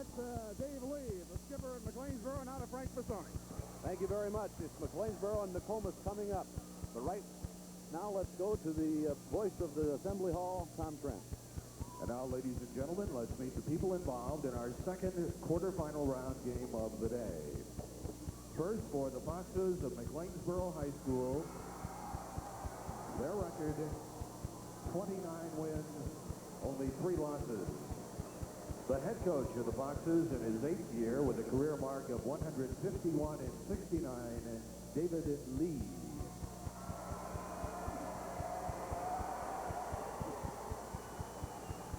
That's Dave Lee, the skipper at McLeansboro, and out of Frank Bassoni. Thank you very much. It's McLeansboro and Nokomis coming up. But right now, let's go to the voice of the Assembly Hall, Tom Trent. And now, ladies and gentlemen, let's meet the people involved in our second quarterfinal round game of the day. First, for the Foxes of McLeansboro High School, their record, 29 wins, only 3 losses. The head coach of the Foxes in his 8th year with a career mark of 151 and 69, David Lee.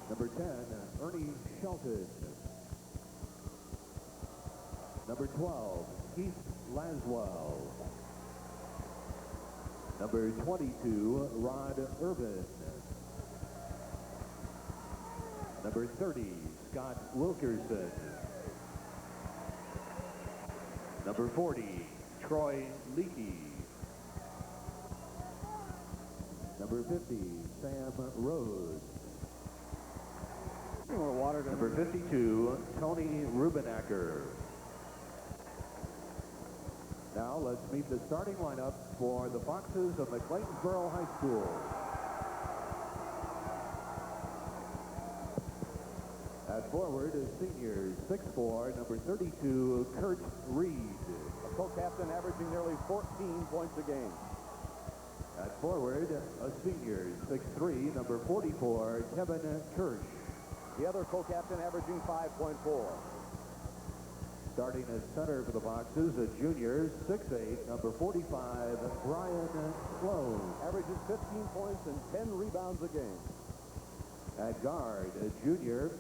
Number 10, Ernie Shelton. Number 12, Keith Laswell. Number 22, Rod Irvin. Number 30, Scott Wilkerson. Number 40, Troy Leakey. Number 50, Sam Rose. More water. Number 52, Tony Rubenacker. Now let's meet the starting lineup for the Foxes of McLeansboro High School. At forward is seniors, 6'4", number 32, Kurt Reed. A co-captain averaging nearly 14 points a game. At forward, a senior, 6'3", number 44, Kevin Kirsch. The other co-captain averaging 5.4. Starting at center for the Foxes, a junior, 6'8", number 45, Brian Sloan. Averages 15 points and 10 rebounds a game. At guard, a junior,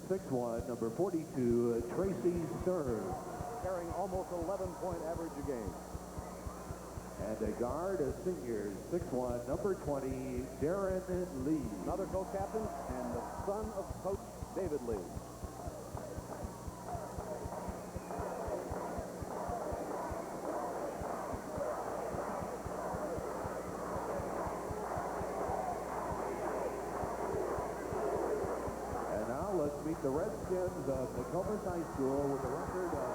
6'1", number 42, Tracy Stern. Carrying almost 11-point average a game. And a guard, a senior, 6'1", number 20, Darren Lee. Another co-captain and the son of Coach David Lee. And now let's meet the Redskins of Nokomis High School with a record of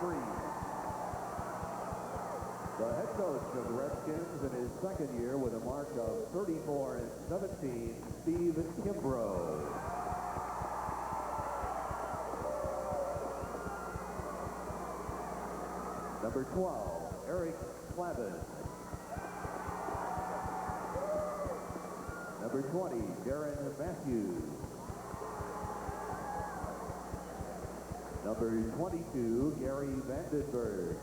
26-3. The head coach of the Redskins in his 2nd year with a mark of 34 and 17, Steve Kimbrough. Number 12, Eric Clavin. Number 20, Darren Matthews. Number 22, Gary Vandenberg.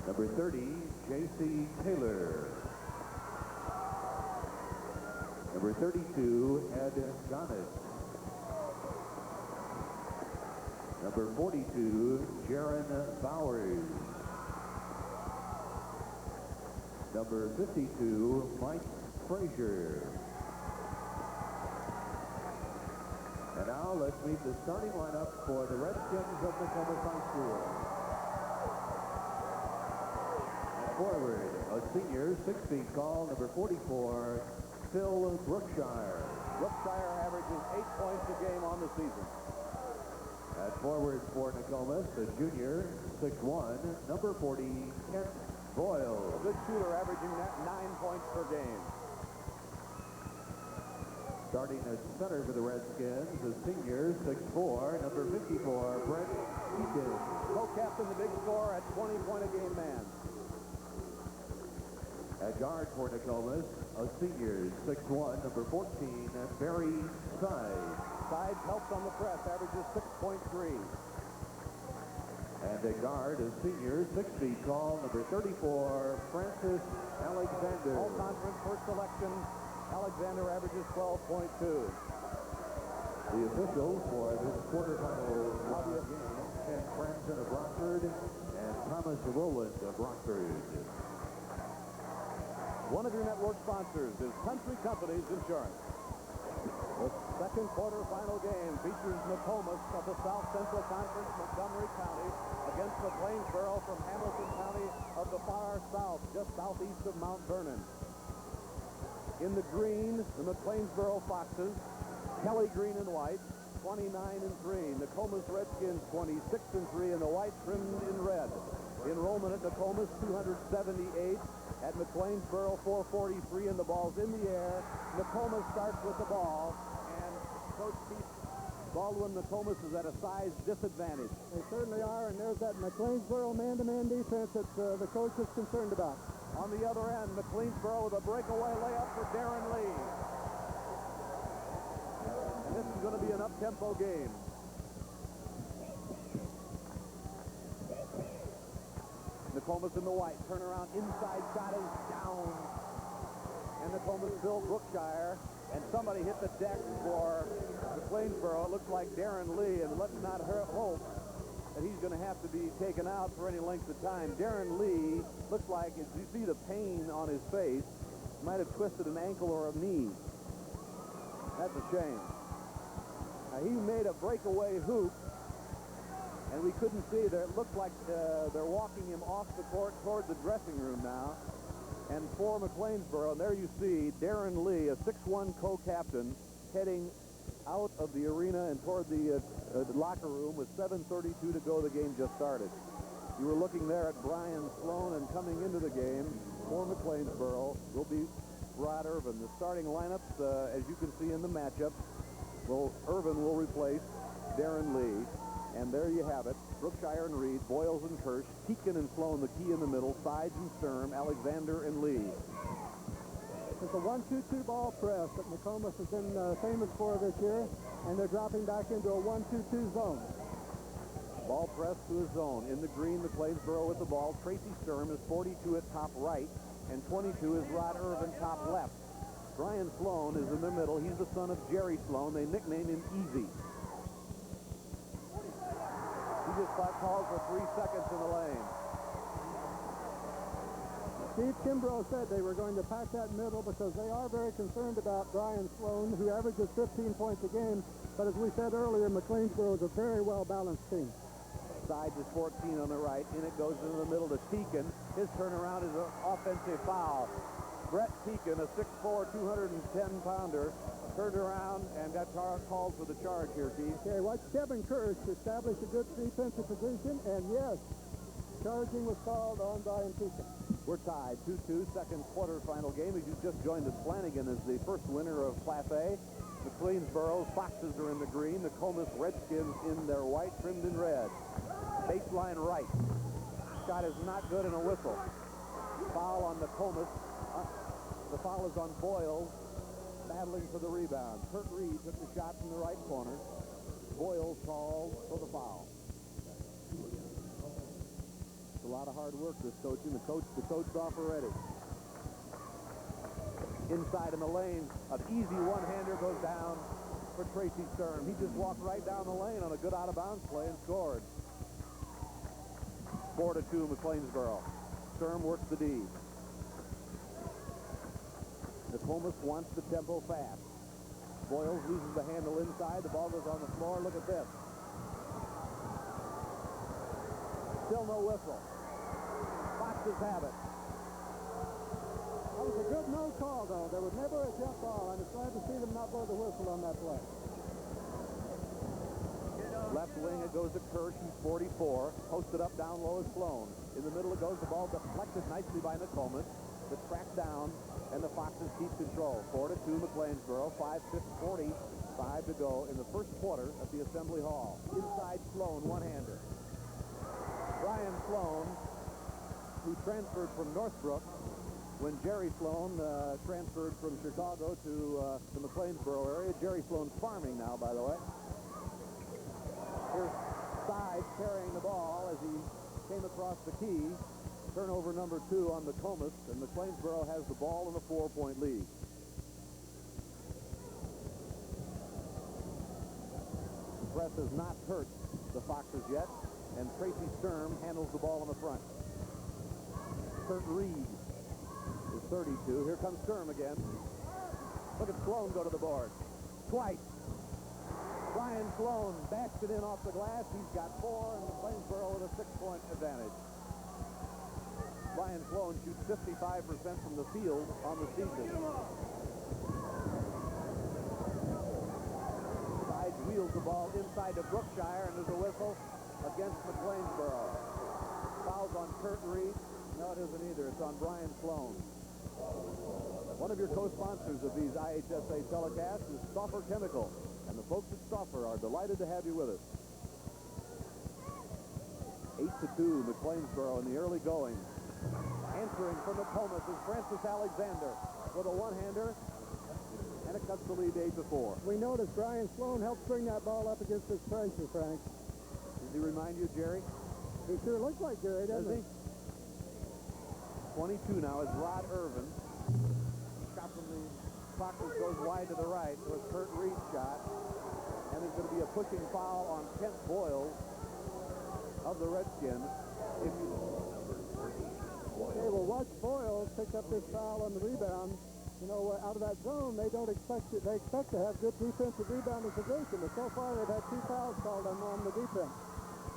Number 30, J.C. Taylor. Number 32, Ed Gonnett. Number 42, Jaron Bowers. Number 52, Mike Frazier. And now let's meet the starting lineup for the Redskins of Nokomis High School. Forward, a senior, 6 feet tall, number 44, Phil Brookshire. Brookshire averages 8 points a game on the season. At forward for Nokomis, a junior, 6'1", number 40, Kent Boyle. A good shooter averaging 9 points per game. Starting at center for the Redskins, a senior, 6'4", number 54, Brent Eaton. Co-captain, the big scorer at 20-point-a-game man. At guard for Nokomis, a senior, 6'1", number 14, Barry Sides. Sides helps on the press, averages 6.3. And at guard, a senior, 6 feet tall, number 34, Francis Alexander. All-conference first selection, Alexander averages 12.2. The officials for this quarterfinal round game, Ken Franson of Rockford and Thomas Rowland of Rockford. One of your network sponsors is Country Companies Insurance. The second quarterfinal game features Nokomis of the South Central Conference, Montgomery County, against McLeansboro from Hamilton County of the far south, just southeast of Mount Vernon. In the green, the McLeansboro Foxes. Kelly green and white, 29-3. Nokomis Redskins 26-3, and the white trimmed in red. Enrollment at Nokomis 278. At McLeansboro 443, and the ball's in the air. Nokomis starts with the ball, and Coach Pete Baldwin, Nokomis is at a size disadvantage. They certainly are, and there's that McLeansboro man-to-man defense that the coach is concerned about. On the other end, McLeansboro with a breakaway layup for Darren Lee. And this is going to be an up-tempo game. Nokomis in the white. Turnaround inside shot is down. And Nokomis Bill Brookshire. And somebody hit the deck for McLeansboro. It looks like Darren Lee, and let's not hope that he's going to have to be taken out for any length of time. Darren Lee looks like, as you see the pain on his face, might have twisted an ankle or a knee. That's a shame. Now, he made a breakaway hoop, and we couldn't see there. It looks like they're walking him off the court toward the dressing room now. And for McLeansboro, and there you see Darren Lee, a 6'1" co-captain, heading out of the arena and toward the locker room with 7:32 to go. The game just started. You were looking there at Brian Sloan, and coming into the game for McLeansboro will be Rod Irvin. The starting lineups, as you can see in the matchup, Irvin will replace Darren Lee. And there you have it. Brookshire and Reed, Boyles and Kirsch, Teakin and Sloan, the key in the middle, Sides and Sturm, Alexander and Lee. It's a 1-2-2 ball press that Nokomis has been famous for this year, and they're dropping back into a 1-2-2 zone. Ball press to a zone. In the green, McLeansboro with the ball. Tracy Sturm is 42 at top right, and 22 is Rod Irvin, top left. Brian Sloan is in the middle. He's the son of Jerry Sloan. They nicknamed him Easy. He just called for 3 seconds in the lane. Steve Kimbrough said they were going to pack that middle because they are very concerned about Brian Sloan, who averages 15 points a game. But as we said earlier, McLeansboro is a very well-balanced team. Sides is 14 on the right. In it goes into the middle to Teakin. His turnaround is an offensive foul. Brett Teakin, a 6'4", 210-pounder, turned around and got called for the charge here, Keith. Okay, watch Kevin Kirsch establish a good defensive position, and yes, charging was called on Brian Teakin. We're tied, 2-2, second quarterfinal game. As you just joined us, Flanagan is the first winner of Class A. McLeansboro Foxes are in the green. The Nokomis Redskins in their white, trimmed in red. Baseline right. Shot is not good, and a whistle. Foul on Nokomis. The foul is on Boyles, battling for the rebound. Kurt Reed took the shot from the right corner. Boyles called for the foul. It's a lot of hard work, this coaching. The coach's off already. Inside in the lane, an easy one-hander goes down for Tracy Sturm. He just walked right down the lane on a good out-of-bounds play and scored. 4-2 McLeansboro. Sturm works the D. Nokomis wants the tempo fast. Boyles loses the handle inside. The ball goes on the floor. Look at this. Still no whistle. Foxes have it. That was a good no call, though. There was never a jump ball. I'm glad to see them not blow the whistle on that play. Left wing, it goes to Kirsch. He's 44. Posted up down low is Sloan. In the middle it goes. The ball deflected nicely by Nokomis. The track down, and the Foxes keep control. 4-2 McLeansboro. 5:45 to go in the first quarter at the Assembly Hall. Inside Sloan, one-hander. Brian Sloan, who transferred from Northbrook when Jerry Sloan transferred from Chicago to the McLeansboro area. Jerry Sloan's farming now, by the way. Here's Sides carrying the ball as he came across the key. Turnover number 2 on Nokomis, and McLeansboro has the ball in a 4-point lead. The press has not hurt the Foxes yet, and Tracy Sturm handles the ball in the front. Kurt Reed is 32. Here comes Sturm again. Look at Sloan go to the board. Twice. Brian Sloan bashed it in off the glass. He's got 4, and McLeansboro with a 6-point advantage. Brian Sloan shoots 55% from the field on the season. ball inside to Brookshire, and there's a whistle against McLeansboro. Fouls on Kurt Reed. No, it isn't either. It's on Brian Sloan. One of your co-sponsors of these IHSA telecasts is Stauffer Chemical, and the folks at Stauffer are delighted to have you with us. 8-2, McLeansboro in the early going. Answering from Nokomis is Francis Alexander with a one-hander, and it cuts the lead 8-4. We noticed Brian Sloan helped bring that ball up against his pressure, Frank. Does he remind you of Jerry? He sure looks like Jerry, doesn't he? 22 now is Rod Irvin. Shot from the Foxes goes wide to the right with Kurt Reed's shot. And there's going to be a pushing foul on Kent Boyle of the Redskins. Okay, well, watch Boyle pick up this foul on the rebound. You know, out of that zone, they don't expect it. They expect to have good defensive rebounding position, but so far they've had 2 fouls called on the defense.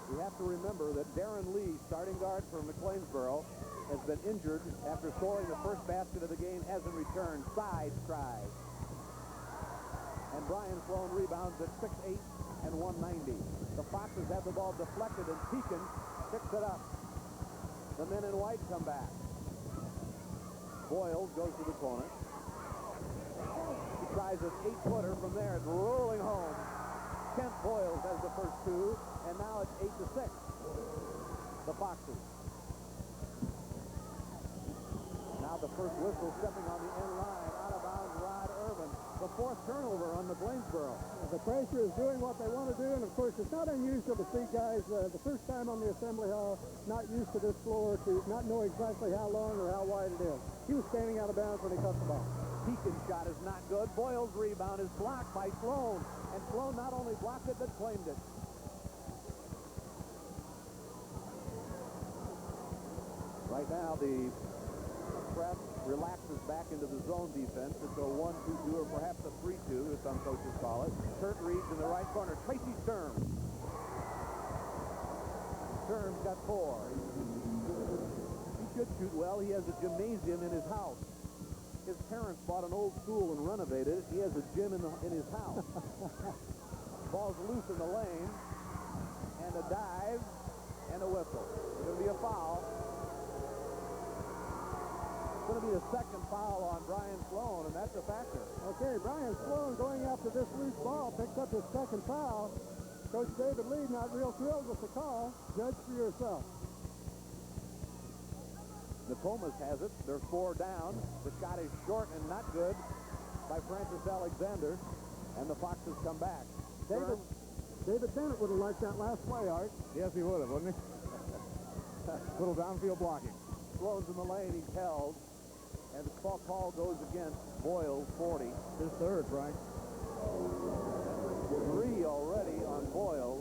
We have to remember that Darren Lee, starting guard for McLeansboro, has been injured after scoring the first basket of the game, hasn't returned. Side try. And Brian Sloan rebounds at 6'8" and 190. The Foxes have the ball deflected, and Pekin picks it up. The men in white come back. Boyle goes to the corner. He tries an 8-footer from there. It's rolling home. Kent Boyle has the first 2, and now it's 8-6. The Foxes. Now the first whistle stepping on the end line. Out of bounds, Rod Irvin. The 4th turnover on McLeansboro. The pressure is doing what they want to do, and of course it's not unusual to see guys the first time on the assembly hall not used to this floor, to not know exactly how long or how wide it is. He was standing out of bounds when he caught the ball. Pekin's shot is not good. Boyle's rebound is blocked by Sloan, and Sloan not only blocked it but claimed it. Right now the press relaxes back into the zone defense. It's a 1-2-2 or perhaps a 3-2, as some coaches call it. Kurt Reed's in the right corner. Tracy Sturm. Sturm's got 4. He should shoot well. He has a gymnasium in his house. His parents bought an old school and renovated it. He has a gym in his house. Ball's loose in the lane, and a dive, and a whistle. There's going to be a foul. It's going to be the second foul on Brian Sloan, and that's a factor. Okay, Brian Sloan going after this loose ball picks up his second foul. Coach David Lee not real thrilled with the call. Judge for yourself. Nokomis has it. They're 4 down. The shot is short and not good by Francis Alexander, and the Foxes come back. David Bennett would have liked that last play, Art. Yes, he would have, wouldn't he? Little downfield blocking. Sloan's in the lane. He's held. And the call goes against Boyle, 40. His 3rd, Frank. 3 already on Boyle.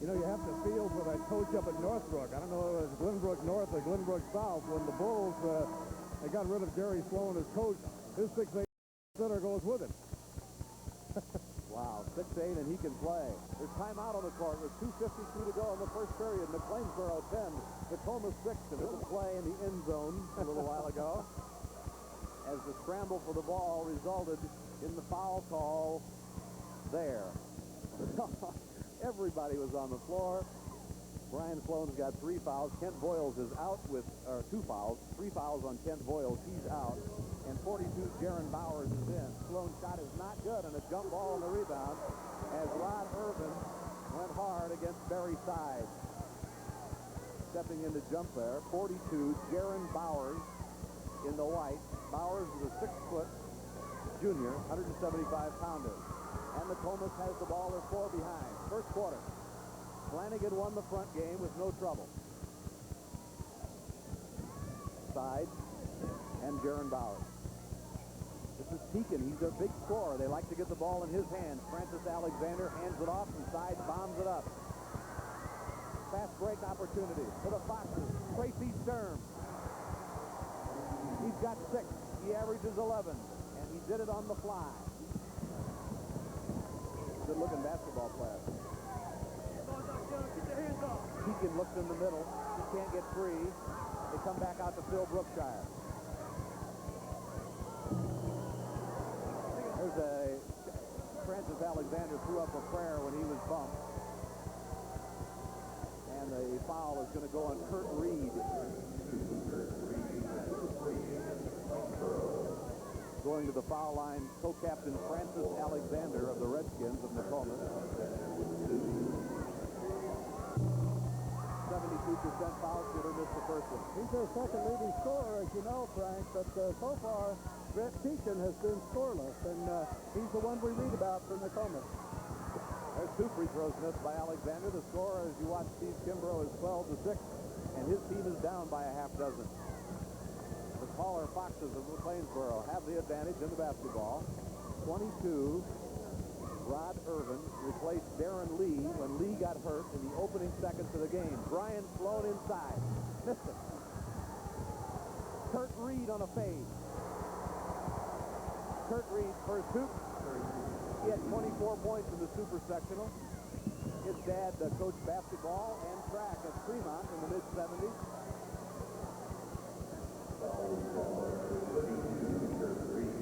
You know, you have to feel for that coach up at Northbrook. I don't know if it was Glenbrook North or Glenbrook South. When the Bulls, they got rid of Jerry Sloan as coach, his 6'8" center goes with him. Wow, 6'8", and he can play. There's timeout on the court with 2:52 to go in the first period. McLeansboro 10, Nokomis 6. There was a play in the end zone a little while ago as the scramble for the ball resulted in the foul call there. Everybody was on the floor. Brian Sloan's got 3 fouls. Kent Boyles is out with 2 fouls. 3 fouls on Kent Boyles. He's out. And 42, Jaron Bowers is in. Sloan's shot is not good, and a jump ball on the rebound as Rod Irvin went hard against Barry Side. Stepping in to jump there. 42, Jaron Bowers in the white. Bowers is a 6-foot junior, 175-pounder. And Nokomis has the ball. They're 4 behind. First quarter. Flanagan won the front game with no trouble. Side and Jaron Bowers. This is Pekin. He's their big scorer. They like to get the ball in his hands. Francis Alexander hands it off and Side bombs it up. Fast break opportunity for the Foxes. Tracy Sturm. He's got 6. He averages 11. And he did it on the fly. Good-looking basketball player. Pekin looks in the middle. He can't get free. They come back out to Phil Brookshire. There's a Francis Alexander threw up a prayer when he was bumped. And the foul is going to go on Kurt Reed. Going to the foul line, co-captain Francis Alexander of the Redskins of Nokomis. 72% foul shooter, missed the first one. He's their second leading scorer, as you know, Frank, but so far, Brett Pekin has been scoreless, and he's the one we read about for Nokomis. There's 2 free throws missed by Alexander. The score, as you watch Steve Kimbrough, is 12-6, and his team is down by a half dozen. The taller Foxes of McLeansboro have the advantage in the basketball. 22, Rod Irvin replaced Darren Lee when Lee got hurt in the opening seconds of the game. Brian Sloan inside. Missed it. Kurt Reed on a fade. Kurt Reed's first hoop. He had 24 points in the super sectional. His dad coached basketball and track at Fremont in the mid-70s.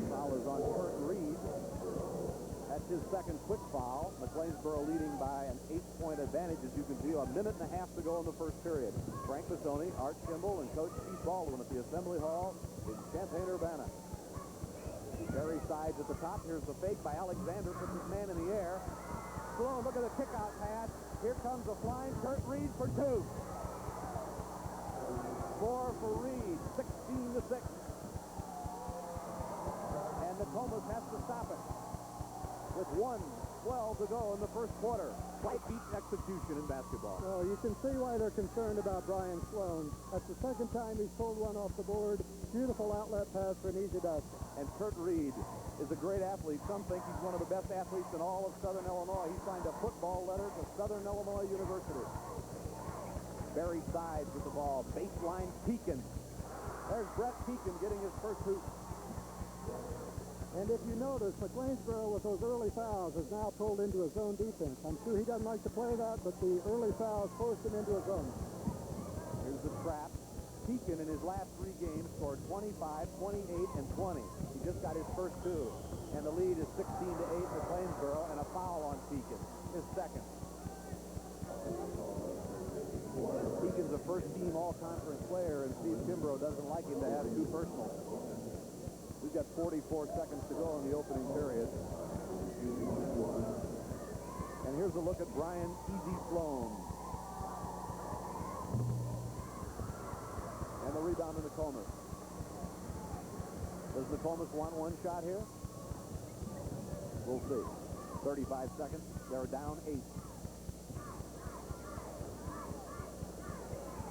Foul is on Kurt Reed. That's his second quick foul. McLeansboro leading by an 8-point advantage, as you can see, a minute and a half to go in the first period. Frank Massoni, Art Kimball, and Coach Keith Baldwin at the Assembly Hall in Champaign-Urbana. Barry sides at the top. Here's the fake by Alexander. Puts his man in the air. Sloan, look at the kick-out pass. Here comes a flying Kurt Reed for 2. 4 for Reed, 16-6. And Nokomis has to stop it with 1:12 to go in the first quarter. Slight beat execution in basketball. Oh, you can see why they're concerned about Brian Sloan. That's the second time he's pulled one off the board. Beautiful outlet pass for an easy basket. And Kurt Reed is a great athlete. Some think he's one of the best athletes in all of Southern Illinois. He signed a football letter to Southern Illinois University. Barry sides with the ball. Baseline Pekin. There's Brett Pekin getting his first hoop. And if you notice, McLeansboro with those early fouls is now pulled into a zone defense. I'm sure he doesn't like to play that, but the early fouls forced him into a zone. Here's the trap. Pekin in his last 3 games scored 25, 28, and 20. He just got his first 2. And the lead is 16-8 McLeansboro, and a foul on Pekin, his second. Pekin's a first-team all-conference player, and Steve Kimbrough doesn't like him to have 2 personals. We've got 44 seconds to go in the opening period. And here's a look at Brian Easy Sloan. And the rebound to Nokomis. Does Nokomis want one shot here? We'll see. 35 seconds. They're down 8.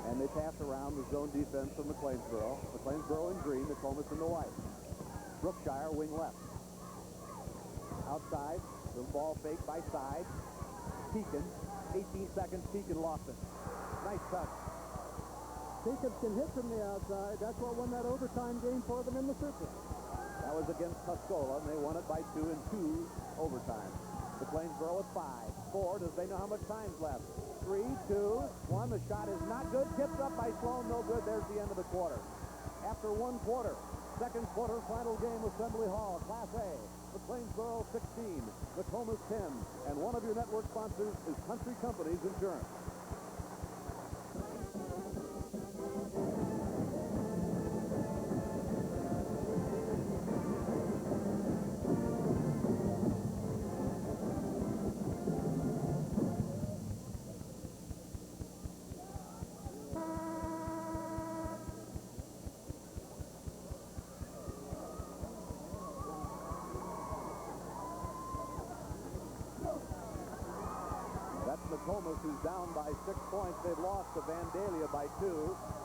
And they pass around the zone defense of McLeansboro. McLeansboro in green, Nokomis in the white. Brookshire wing left. Outside, the ball fake by side. Pekin, 18 seconds, Pekin lost it. Nice touch. Pekin can hit from the outside. That's what won that overtime game for them in the Super. That was against Tuscola, and they won it by 2 in 2 overtime. McLeansboro at 5. 4, does they know how much time's left? 3, 2, 1, the shot is not good. Tipped up by Sloan, no good. There's the end of the quarter. After 1 quarter, second quarter, final game, Assembly Hall, Class A. McLeansboro 16, Nokomis 10, and one of your network sponsors is Country Companies Insurance. Nokomis, who's down by 6 points. They've lost to Vandalia by 2,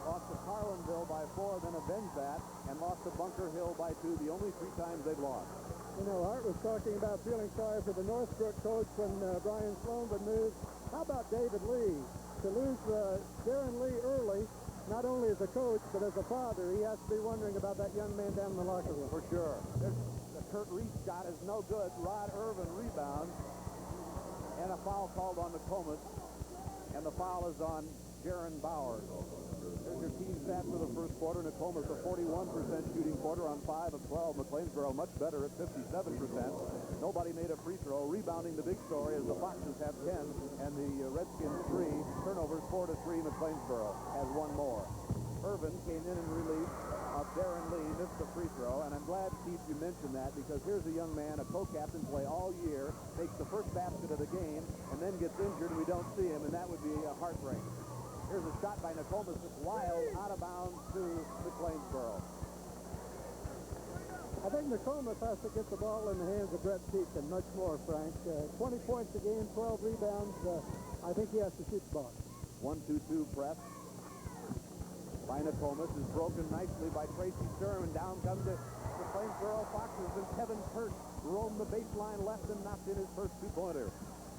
lost to Carlinville by 4, then avenged that, and lost to Bunker Hill by 2, the only 3 times they've lost. You know, Art was talking about feeling sorry for the Northbrook coach when Brian Sloan would move. How about David Lee? To lose Darren Lee early, not only as a coach, but as a father, he has to be wondering about that young man down in the locker room. For sure. The Kurt Reed shot is no good. Rod Irvin rebounds. And a foul called on Nokomis, and the foul is on Jaron Bowers. There's your team stats for the first quarter. Nokomis a 41% shooting quarter on 5 of 12. McLeansboro much better at 57%. Nobody made a free throw. Rebounding the big story as the Foxes have 10 and the Redskins 3. Turnovers 4-3. McLeansboro has one more. Irvin came in relief of Darren Lee, missed the free throw, and I'm glad, Steve, you mentioned that because here's a young man, a co-captain, play all year, makes the first basket of the game, and then gets injured and we don't see him, and that would be a heartbreak. Here's a shot by Nokomis, wild, out of bounds to McLeansboro. I think Nokomis has to get the ball in the hands of Brett Pekin much more, Frank. 20 points a game, 12 rebounds. I think he has to shoot the ball. 1-2-2 press by Nokomis is broken nicely by Tracy Sturm, and down comes the McLeansboro Foxes, and Kevin Kirsch roamed the baseline left and knocked in his first two-pointer.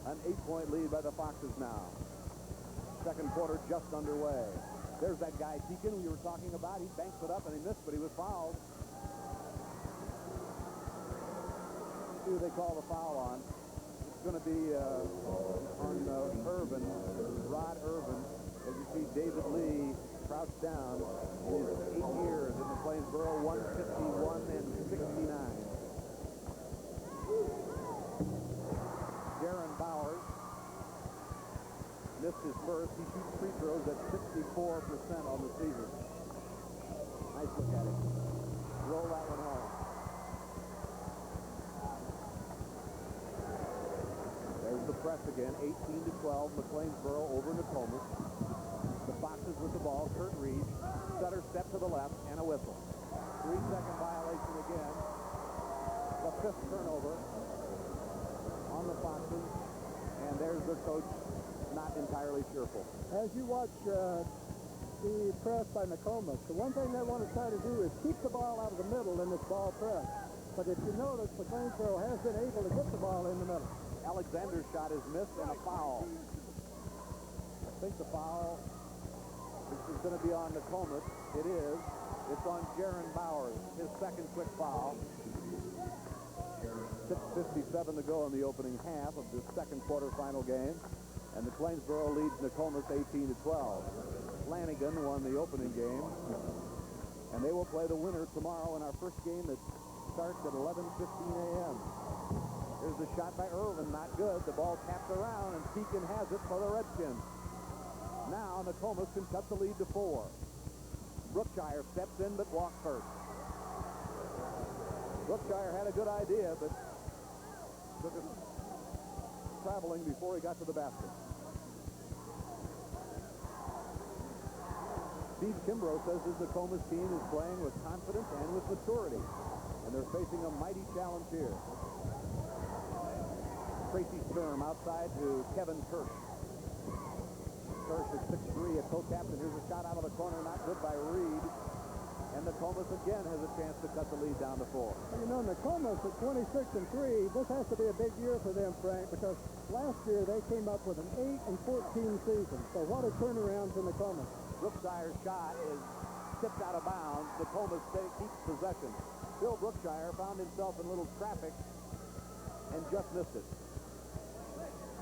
An 8-point lead by the Foxes now. Second quarter just underway. There's that guy Pekin we were talking about. He banks it up and he missed, but he was fouled. See who they call the foul on. It's going to be on Irvin, Rod Irvin. As you see, David Lee crouched down. His 8 years in McLeansboro, 151 and 69. Jaron Bowers missed his first. He shoots free throws at 64% on the season. Nice look at him. Roll that one home. There's the press again. 18-12. McLeansboro over Nokomis. The Foxes with the ball. Kurt Reed. Sutter step to the left and a whistle. 3-second violation again. The 5th turnover on the Foxes. And there's their coach, not entirely cheerful. As you watch the press by Nokomis, the one thing they want to try to do is keep the ball out of the middle in this ball press. But if you notice, McLeansboro has been able to get the ball in the middle. Alexander's shot is missed and a foul. I think the foul is going to be on Nokomis. It is. It's on Jaron Bowers, his second quick foul. 6:57 to go in the opening half of this second quarterfinal game. And McLeansboro leads Nokomis 18-12. Flanagan won the opening game. And they will play the winner tomorrow in our first game that starts at 11:15 a.m. Here's the shot by Irvin, not good. The ball tapped around, and Pekin has it for the Redskins. Now Nokomis can cut the lead to 4. Brookshire steps in, but walks first. Brookshire had a good idea, but took it traveling before he got to the basket. Steve Kimbrough says this Nokomis team is playing with confidence and with maturity, and they're facing a mighty challenge here. Tracy Sturm outside to Kevin Kirsch. Kirsch is 6'3", a co-captain. Here's a shot out of the corner, not good by Reed. And Nokomis again has a chance to cut the lead down to 4. Well, you know, Nokomis at 26-3, this has to be a big year for them, Frank, because last year they came up with an 8-14 season. So what a turnaround for Nokomis. Brookshire's shot is tipped out of bounds. Nokomis keeps possession. Bill Brookshire found himself in a little traffic and just missed it.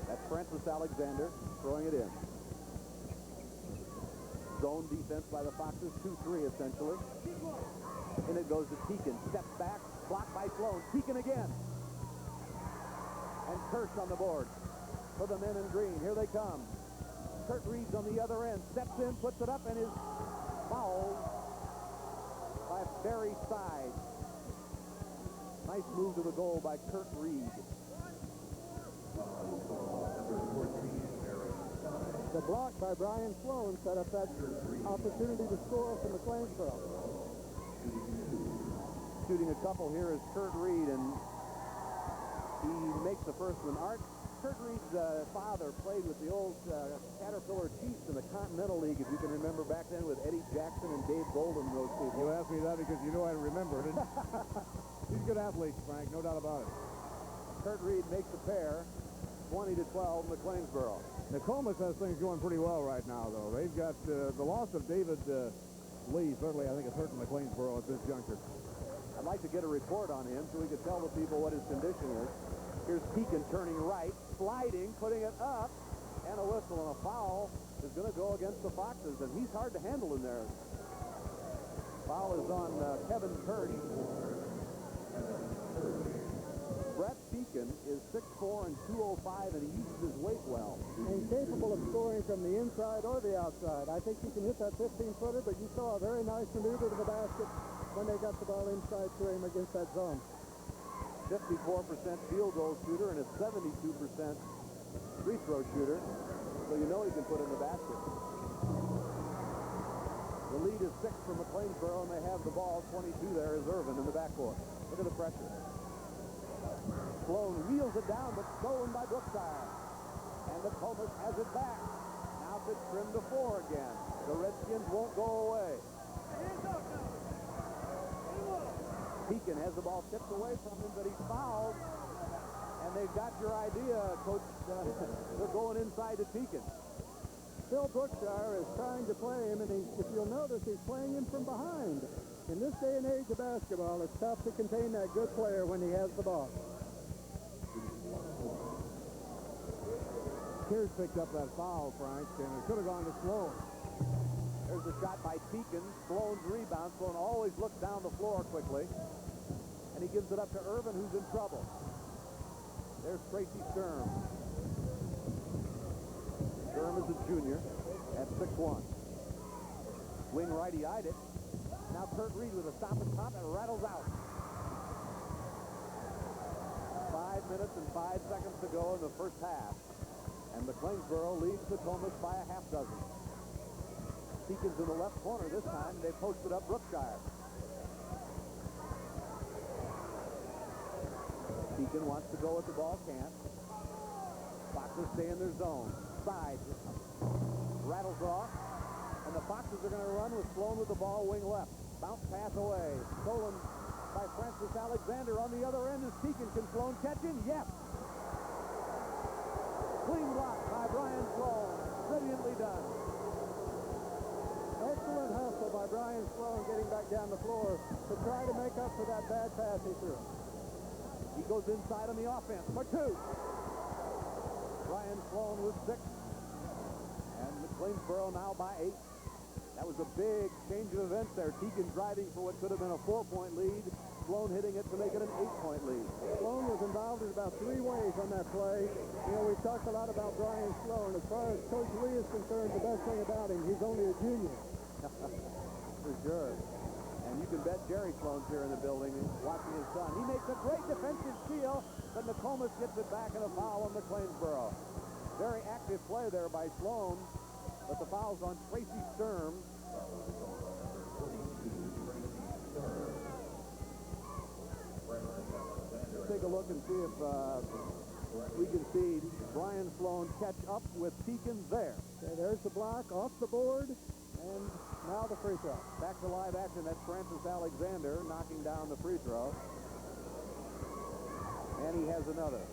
That's Francis Alexander throwing it in. Zone defense by the Foxes, 2-3 essentially. And it goes to Pekin. Steps back, blocked by Sloan. Pekin again. And Kirsch on the board for the men in green. Here they come. Kurt Reed's on the other end. Steps in, puts it up, and is fouled by Barry Side. Nice move to the goal by Kurt Reed. The block by Brian Sloan set up that opportunity to score for McLeansboro. Shooting a couple here is Kurt Reed, and he makes the first one. Kurt Reed's father played with the old Caterpillar Chiefs in the Continental League, if you can remember back then, with Eddie Jackson and Dave Golden and those people. You asked me that because you know I remember it. He's a good athlete, Frank, no doubt about it. Kurt Reed makes a pair, 20-12, McLeansboro. Nokomis has things going pretty well right now, though. They've got the loss of David Lee, certainly I think it's hurting McLeansboro at this juncture. I'd like to get a report on him so we could tell the people what his condition is. Here's Pekin turning right, sliding, putting it up, and a whistle, and a foul is going to go against the Foxes, and he's hard to handle in there. Foul is on Kevin Purdy. Brett Pekin is 6'4" and 205, and he uses his weight well. And capable of scoring from the inside or the outside. I think he can hit that 15-footer, but you saw a very nice maneuver to the basket when they got the ball inside to him against that zone. 54% field goal shooter and a 72% free throw shooter, so you know he can put in the basket. The lead is 6 for McLeansboro, and they have the ball. 22 there is Irvin in the backcourt. Look at the pressure. Sloan wheels it down, but stolen by Brookshire. And Nokomis has it back. Now it's trimmed to 4 again. The Redskins won't go away. Pekin has the ball tipped away from him, but he's fouled. And they've got your idea, Coach. They're going inside to Pekin. Phil Brookshire is trying to play him, and if you'll notice, he's playing him from behind. In this day and age of basketball, it's tough to contain that good player when he has the ball. Kears picked up that foul, Frank, and it could have gone to Sloan. There's a shot by Pekin. Sloan's rebound. Sloan always looks down the floor quickly. And he gives it up to Irvin, who's in trouble. There's Tracy Sturm. Sturm is a junior at 6'1". Wing righty-eyed it. Now Kurt Reed with a stop and pop and rattles out. 5 minutes and 5 seconds to go in the first half. And McLeansboro leads Nokomis by a half dozen. Pekin's in the left corner this time. They posted up Brookshire. Pekin wants to go with the ball, can't. Foxes stay in their zone. Side. Rattles off. And the Foxes are going to run with Sloan with the ball wing left. Bounce pass away. Stolen by Francis Alexander on the other end. Is Pekin. Can Sloan catch him? Yes. Clean block by Brian Sloan. Brilliantly done. Excellent hustle by Brian Sloan getting back down the floor to try to make up for that bad pass he threw. He goes inside on the offense for 2. Brian Sloan with 6. And McLeansboro now by 8. That was a big change of events there. Pekin driving for what could have been a 4-point lead. Sloan hitting it to make it an 8-point lead. Sloan was involved in about 3 ways on that play. You know, we've talked a lot about Brian Sloan. As far as Coach Lee is concerned, the best thing about him, he's only a junior. For sure. And you can bet Jerry Sloan's here in the building watching his son. He makes a great defensive steal, but Nokomis gets it back in a foul on McLeansboro. Very active play there by Sloan, but the foul's on Tracy Sturm. Let's take a look and see if we can see Brian Sloan catch up with Pekin there. Okay, there's the block off the board, and now the free throw. Back to live action. That's Francis Alexander knocking down the free throw. And he has another.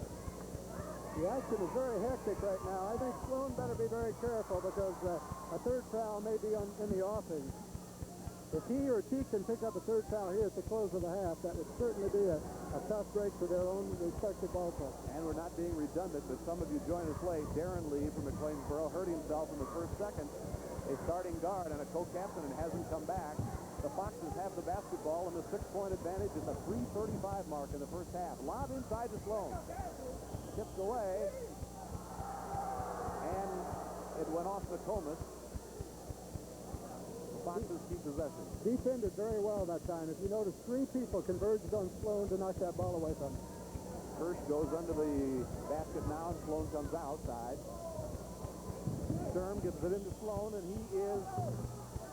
The action is very hectic right now. I think Sloan better be very careful because a third foul may be in the offing. If he or Teague can pick up a third foul here at the close of the half, that would certainly be a tough break for their own respective ball clubs. And we're not being redundant, but some of you join us late. Darren Lee from McLeansboro hurt himself in the first second. A starting guard and a co-captain and hasn't come back. The Foxes have the basketball and the 6-point advantage at the 3:35 mark in the first half. Lob inside to Sloan. Tipped away. And it went off Nokomis. The Foxes keep possession. Defended very well that time. If you notice, 3 people converged on Sloan to knock that ball away from him. Hirsch goes under the basket now, and Sloan comes outside. Sturm gives it into Sloan, and he is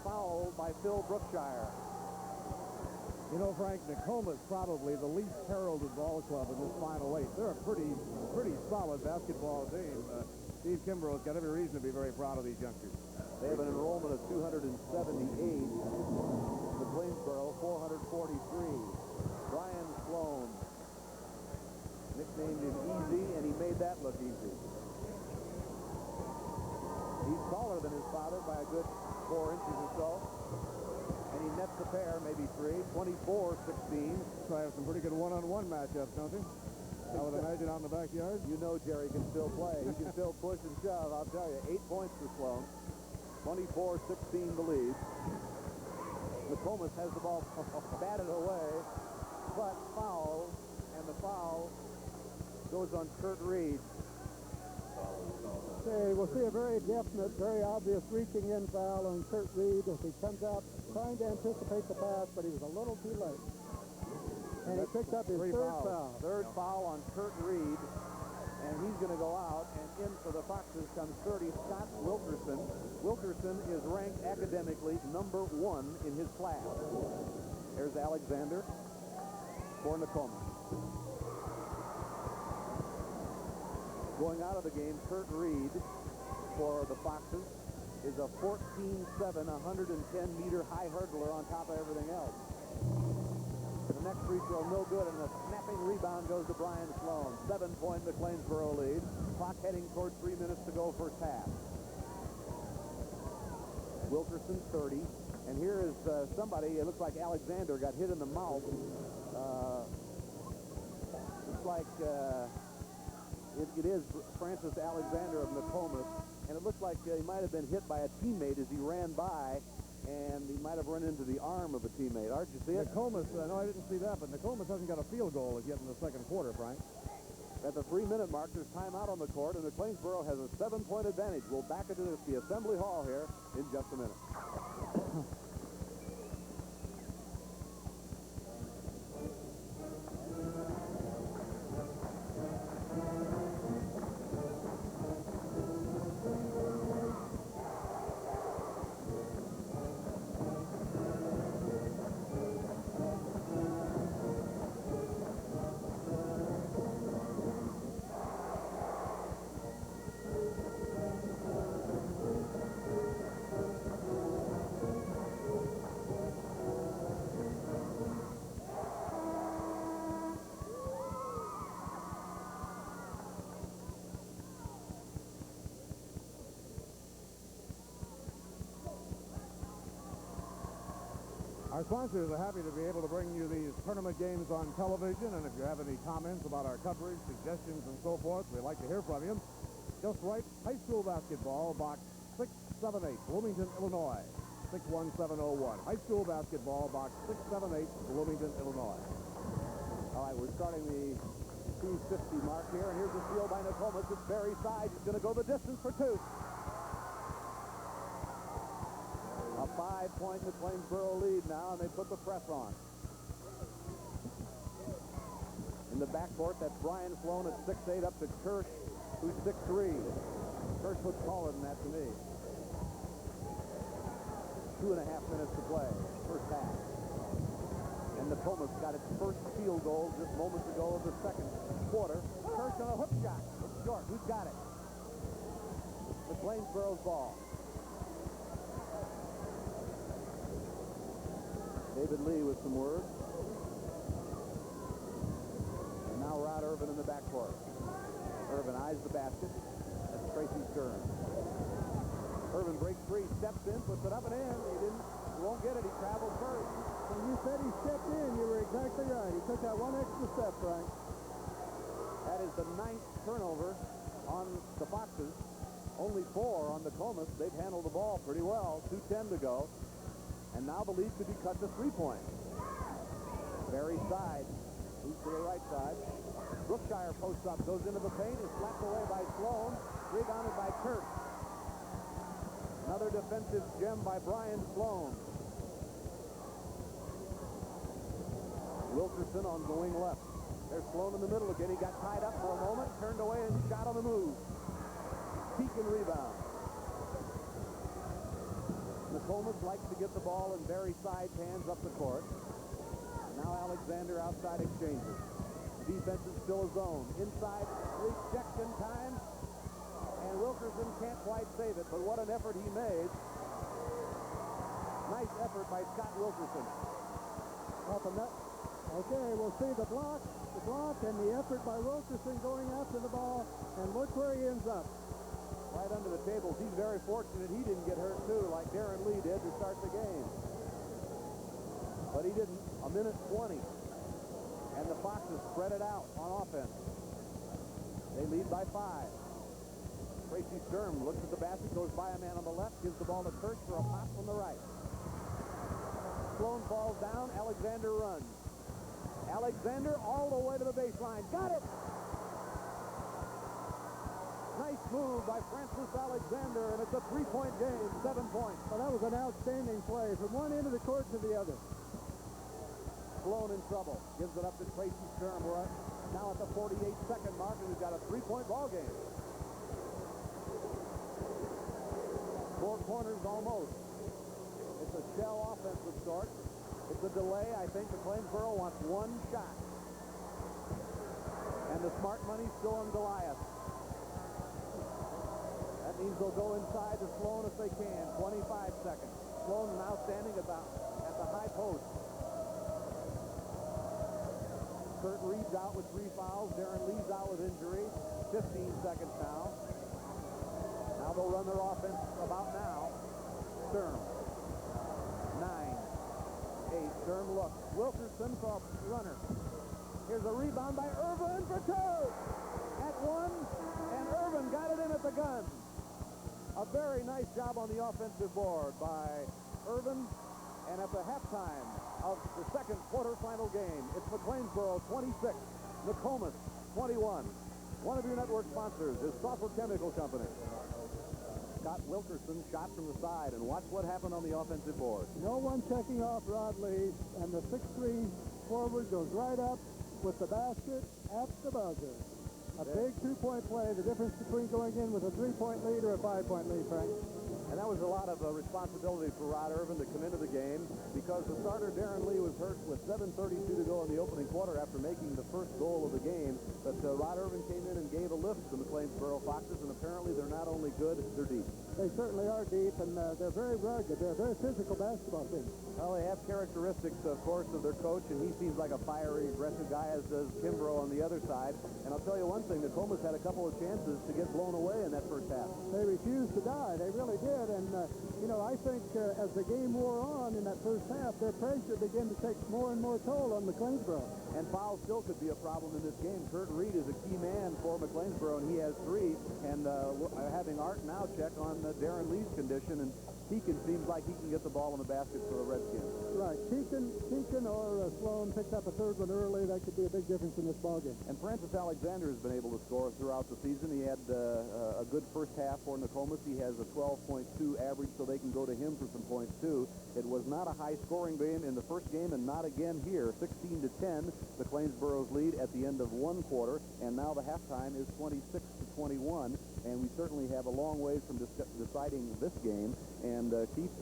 fouled by Phil Brookshire. You know, Frank, Nokomis probably the least heralded ball club in this Final 8. They're a pretty solid basketball team. Steve Kimbrough's got every reason to be very proud of these youngsters. They have an enrollment of 278. McLeansboro, 443. Brian Sloan, nicknamed him Easy, and he made that look easy. He's taller than his father by a good 4 inches or so. And he nets a pair, maybe 3, 24-16. So I have some pretty good one-on-one matchups, don't they? I would imagine out in the backyard. You know Jerry can still play. He can still push and shove. I'll tell you, 8 points for Sloan. 24-16 the lead. Nokomis has the ball batted away, but foul, and the foul goes on Kurt Reed. Okay, we'll see a very definite, very obvious reaching in foul on Kurt Reed as he comes out trying to anticipate the pass, but he was a little too late. And he picked up his third foul. Third foul on Kurt Reed, and he's going to go out, and in for the Foxes comes 30, Scott Wilkerson. Wilkerson is ranked academically number 1 in his class. There's Alexander for Nokomis. Going out of the game, Kurt Reed for the Foxes is a 14-7, 110-meter high hurdler on top of everything else. The next free throw, no good, and a snapping rebound goes to Brian Sloan. 7-point McLeansboro lead. Clock heading toward 3 minutes to go first half. Wilkerson 30, and here is somebody, it looks like Alexander got hit in the mouth. Looks like it is Francis Alexander of Nokomis, and it looks like he might have been hit by a teammate as he ran by, and he might have run into the arm of a teammate. Art, did you see it? Nokomis, no, I didn't see that, but Nokomis hasn't got a field goal as yet in the second quarter, Frank. At the 3-minute mark, there's timeout on the court, and McLeansboro has a 7-point advantage. We'll back into the Assembly Hall here in just a minute. Our sponsors are happy to be able to bring you these tournament games on television, and if you have any comments about our coverage, suggestions, and so forth, we'd like to hear from you. Just write High School Basketball, Box 678, Bloomington, Illinois, 61701. High School Basketball, Box 678, Bloomington, Illinois. All right, we're starting the 2:50 mark here, and here's the steal by Nokomis. It's very side. He's going to go the distance for 2. A 5-point McLeansboro lead now, and they put the press on. In the backcourt, that's Brian Sloan at 6'8", up to Kirsch, who's 6'3". Kirsch looks taller than that to me. 2.5 minutes to play, first half. And Nokomis got its first field goal just moments ago of the second quarter. Kirsch on a hook shot. It's short. Who's got it? McLeansboro's ball. David Lee with some words. And now Rod Irvin in the backcourt. Irvin eyes the basket. That's Tracy Stern. Irvin breaks free, steps in, puts it up and in. He won't get it. He traveled first. When you said he stepped in, you were exactly right. He took that one extra step, Frank. That is the 9th turnover on the Foxes. Only 4 on the Nokomis. They've handled the ball pretty well. 2:10 to go. And now the lead could be cut to 3 points. Very side. Moves to the right side. Brookshire posts up, goes into the paint, is slapped away by Sloan. Rebounded by Kirk. Another defensive gem by Brian Sloan. Wilkerson on the wing left. There's Sloan in the middle again. He got tied up for a moment, turned away, and shot on the move. Peak and rebound. Nokomis likes to get the ball in very side hands up the court. Now Alexander outside exchanges. Defense is still a zone. Inside, rejection time. And Wilkerson can't quite save it, but what an effort he made. Nice effort by Scott Wilkerson. Off the net. Okay, we'll see the block, and the effort by Wilkerson going after the ball, and look where he ends up. Right under the tables. He's very fortunate he didn't get hurt, too, like Darren Lee did to start the game. But he didn't. A minute 20. And the Foxes spread it out on offense. They lead by 5. Tracy Sturm looks at the basket, goes by a man on the left, gives the ball to Kirsch for a pop from the right. Sloan falls down. Alexander runs. Alexander all the way to the baseline. Got it! Nice move by Francis Alexander, and it's a 3-point game, 7 points. Well, that was an outstanding play from one end of the court to the other. Sloan in trouble. Gives it up to Tracy Sturm. We're now at the 48-second mark, and we've got a 3-point ball game. 4 corners almost. It's a shell offense of sorts. It's a delay. I think McLeansboro wants 1 shot. And the smart money's still on Goliath. That means they'll go inside to Sloan if they can. 25 seconds. Sloan now standing at the high post. Kurt Reed's out with 3 fouls. Darren Lee's out with injury. 15 seconds now. Now they'll run their offense about now. Sturm. 9, 8. Sturm looks. Wilkerson for a runner. Here's a rebound by Irvin for 2. At 1, and Irvin got it in at the gun. A very nice job on the offensive board by Irvin. And at the halftime of the second quarterfinal game, it's McLeansboro 26, Nokomis 21. One of your network sponsors is Sulphur Chemical Company. Scott Wilkerson shot from the side, and watch what happened on the offensive board. No one checking off Rod Lee, and the 6'3" forward goes right up with the basket at the buzzer. A big 2-point play, the difference between going in with a 3-point lead or a 5-point lead, Frank. And that was a lot of responsibility for Rod Irvin to come into the game because the starter, Darren Lee, was hurt with 7:32 to go in the opening quarter after making the first goal of the game. But Rod Irvin came in and gave a lift to the McLeansboro Foxes, and apparently they're not only good, they're deep. They certainly are deep, and they're very rugged. They're a very physical basketball team. Well, they have characteristics, of course, of their coach, and he seems like a fiery, aggressive guy, as does Kimbrough on the other side. And I'll tell you one thing, Nokomis had a couple of chances to get blown away in that first half. They refused to die. They really did. And, I think as the game wore on in that first half, their pressure began to take more and more toll on McLeansboro. And fouls still could be a problem in this game. Kurt Reed is a key man for McLeansboro, and he has 3. And having Art now check on Darren Lee's condition, and Keegan seems like he can get the ball in the basket for the Redskins. Right. Keegan or Sloan picked up a 3rd one early. That could be a big difference in this ballgame. And Francis Alexander has been able to score throughout the season. He had a good first half for Nokomis. He has a 12.2 average, so they can go to him for some points, too. It was not a high-scoring game in the first game, and not again here. 16-10, McLeansboro's lead at the end of 1 quarter, and now the halftime is 26-21. And we certainly have a long way from deciding this game. And Keith,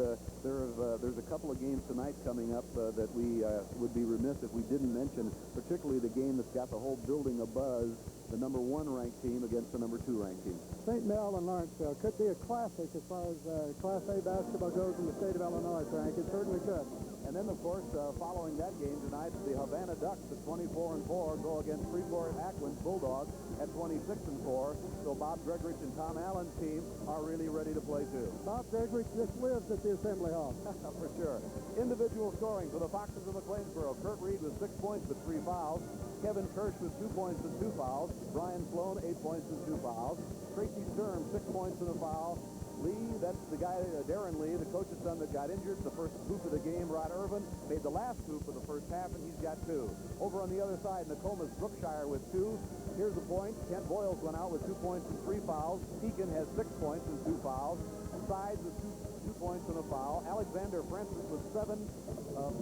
there's a couple of games tonight coming up that we would be remiss if we didn't mention, particularly the game that's got the whole building abuzz, the number 1 ranked team against the number 2 ranked team. St. Mel and Lawrenceville could be a classic as far as Class A basketball goes in the state of Illinois, Frank. It certainly could. And then, of course, following that game tonight, the Havana Ducks at 24-4 go against Freeport-Ackland Bulldogs at 26-4. So Bob Gregorich and Tom Allen's team are really ready to play, too. Bob Gregorich just lives at the Assembly Hall. For sure. Individual scoring for the Foxes of McLeansboro. Kurt Reed with 6 points with 3 fouls. Kevin Kirsch with 2 points and 2 fouls. Brian Sloan, 8 points and 2 fouls. Tracy Sturm, 6 points and a foul. Lee, that's the guy, Darren Lee, the coach's son that got injured. The first hoop of the game, Rod Irvin, made the last hoop of the first half, and he's got 2. Over on the other side, Nokomis Brookshire with 2. Here's the point. Kent Boyles went out with 2 points and 3 fouls. Keegan has 6 points and 2 fouls. Sides with 2 points and a foul. Alexander Francis with 7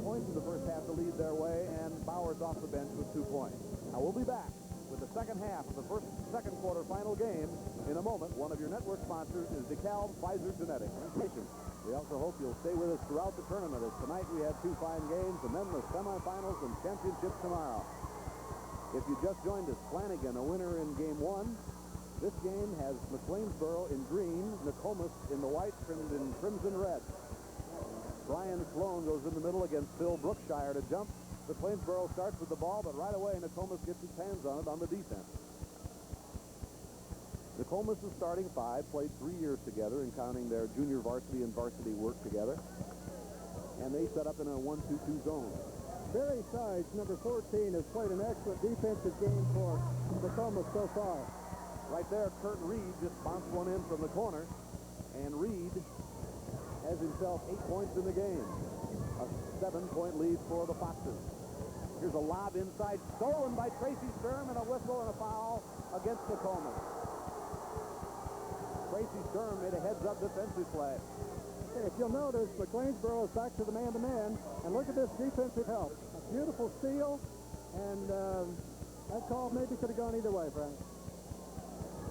points in the first half to lead their way, and Bowers off the bench with 2 points. Now we'll be back with the second half of the second quarter final game in a moment. One of your network sponsors is DeKalb Pfizer Genetics. We also hope you'll stay with us throughout the tournament, as tonight we have 2 fine games, and then the semifinals and championships tomorrow. If you just joined us, Flanagan, a winner in game 1. This game has McLeansboro in green, Nokomis in the white, trimmed in crimson red. Brian Sloan goes in the middle against Phil Brookshire to jump. McLeansboro starts with the ball, but right away Nokomis gets his hands on it on the defense. Nokomis' starting 5 played 3 years together, in counting their junior varsity and varsity work together. And they set up in a 1-2-2 zone. Barry Sides, number 14, has played an excellent defensive game for Nokomis so far. Right there, Kurt Reed just bounced one in from the corner, and Reed has himself 8 points in the game. A 7-point lead for the Foxes. Here's a lob inside, stolen by Tracy Sturm, and a whistle and a foul against Nokomis. Tracy Sturm made a heads-up defensive play. Hey, if you'll notice, McLeansboro is back to the man-to-man, and look at this defensive help. A beautiful steal, and that call maybe could have gone either way, Frank.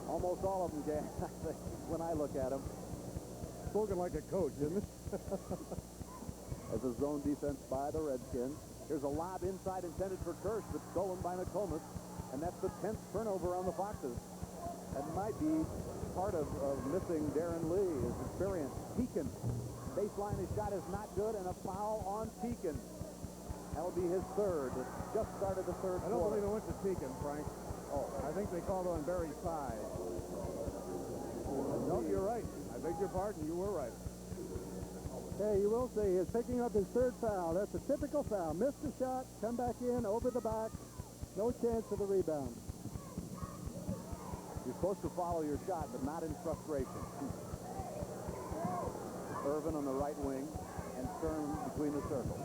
Almost all of them, Jan, I think, when I look at them. Spoken like a coach, isn't it? As a zone defense by the Redskins. Here's a lob inside intended for Kirsch, but stolen by Nokomis, and that's the 10th turnover on the Foxes. That might be part of missing Darren Lee, his experience. Pekin, baseline, his shot is not good, and a foul on Pekin. That'll be his third. It just started the third I don't quarter. believe it went to Pekin, Frank. Oh, I think they called on Barry's side. No, you're right. I beg your pardon. You were right. Hey, you will see, he's picking up his third foul. That's a typical foul. Missed the shot, come back in, over the back. No chance of a rebound. You're supposed to follow your shot, but not in frustration. Irvin on the right wing, and Sturm between the circles.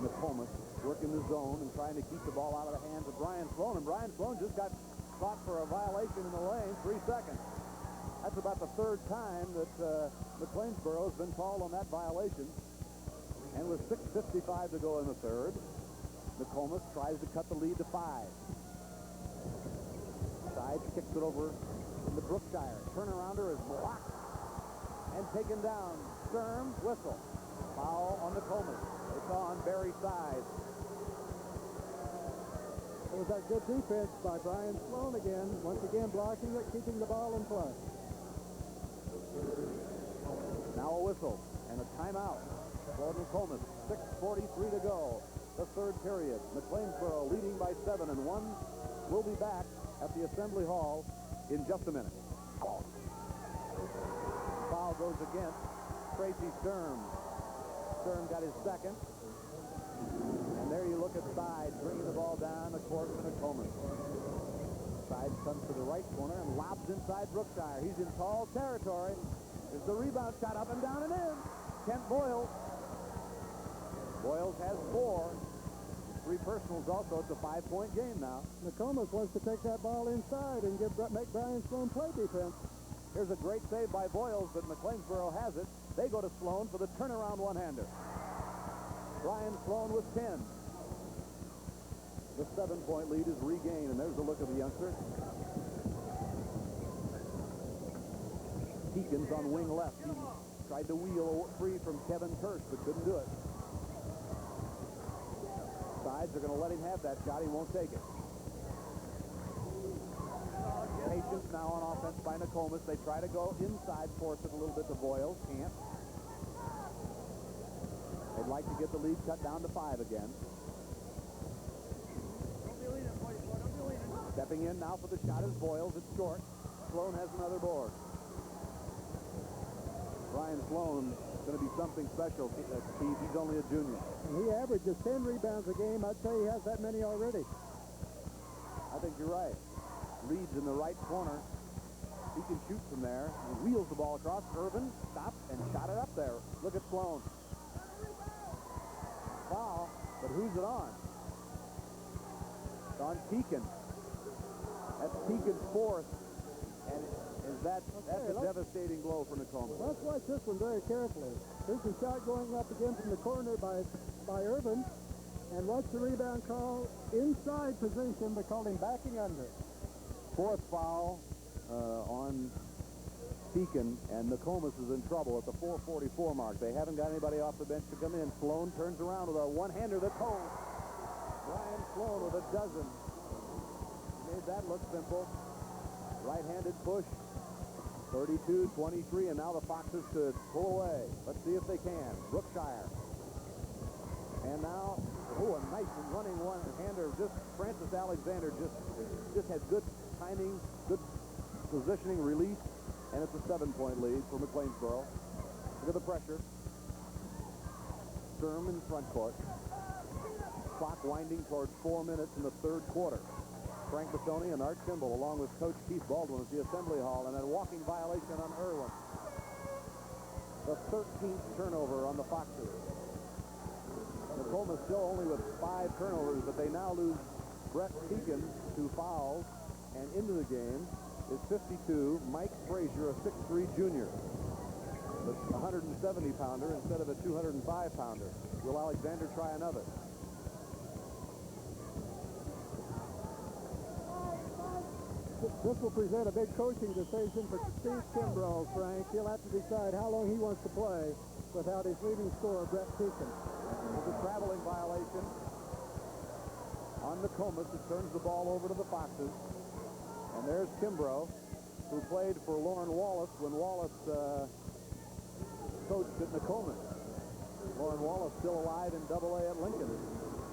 Nokomis working the zone and trying to keep the ball out of the hands of Brian Sloan, and Brian Sloan just got caught for a violation in the lane, 3 seconds. That's about the third time that McLeansboro has been called on that violation. And with 6:55 to go in the third, Nokomis tries to cut the lead to 5. Side kicks it over into Brookshire. Turnarounder is blocked and taken down. Sturm, whistle. Foul on Nokomis. It's on Barry Side. It was that good defense by Brian Sloan again. Once again blocking it, keeping the ball in play. Now a whistle and a timeout for Nokomis. 6:43 to go. The third period. McLeansboro leading by 7, and one will be back at the Assembly Hall in just a minute. Foul goes against Tracy Sturm. Sturm got his second. And there you look at Side bringing the ball down the court for Nokomis. Side comes to the right corner and lobs inside Brookshire. He's in tall territory. There's the rebound shot up and down and in. Kent Boyles. Boyles has 4. 3 personals also. It's a 5-point game now. Nokomis wants to take that ball inside and make Brian Sloan play defense. Here's a great save by Boyles, but McLeansboro has it. They go to Sloan for the turnaround one-hander. Brian Sloan with 10. The 7-point lead is regained, and there's the look of the youngster. Pekin's on wing left. He tried to wheel free from Kevin Kirsch, but couldn't do it. Sides are going to let him have that shot. He won't take it. Patience now on offense by Nokomis. They try to go inside, force it a little bit to Boyles. Can't. They'd like to get the lead cut down to 5 again. Stepping in now for the shot is Boyles. It's short. Sloan has another board. Brian Sloan is going to be something special, Steve. He's only a junior. And he averages 10 rebounds a game. I'd say he has that many already. I think you're right. Reed's in the right corner. He can shoot from there. He wheels the ball across. Irvin stopped and shot it up there. Look at Sloan. Foul, but who's it on? It's on Pekin. That's Pekin's 4th. And that's a devastating blow for Nokomis. Let's watch this one very carefully. Here's the shot going up again from the corner by Irvin. And watch the rebound call inside position. They called him backing under. 4th foul on Pekin, and Nokomis is in trouble at the 4:44 mark. They haven't got anybody off the bench to come in. Sloan turns around with a one-hander that's home. Brian Sloan with a dozen. Made that look simple. Right-handed push. 32-23, and now the Foxes could pull away. Let's see if they can. Brookshire. And now, a nice running one-hander. Just Francis Alexander just had good timing, good positioning, release, and it's a 7-point lead for McLeansboro. Look at the pressure. Sturm in front court. Clock winding towards 4 minutes in the third quarter. Frank Bassoni and Art Kimball, along with Coach Keith Baldwin at the Assembly Hall, and a walking violation on Irwin. The 13th turnover on the Foxes. Nokomis still only with 5 turnovers, but they now lose Brett Pekin to fouls, and into the game is 52, Mike Frazier, a 6'3 junior. A 170-pounder instead of a 205-pounder. Will Alexander try another? This will present a big coaching decision for Steve Kimbrough, Frank. He'll have to decide how long he wants to play without his leading scorer, Brett Pekin. There's a traveling violation on Nokomis. It turns the ball over to the Foxes. And there's Kimbrough, who played for Lauren Wallace when Wallace coached at Nokomis. Lauren Wallace still alive in AA at Lincoln.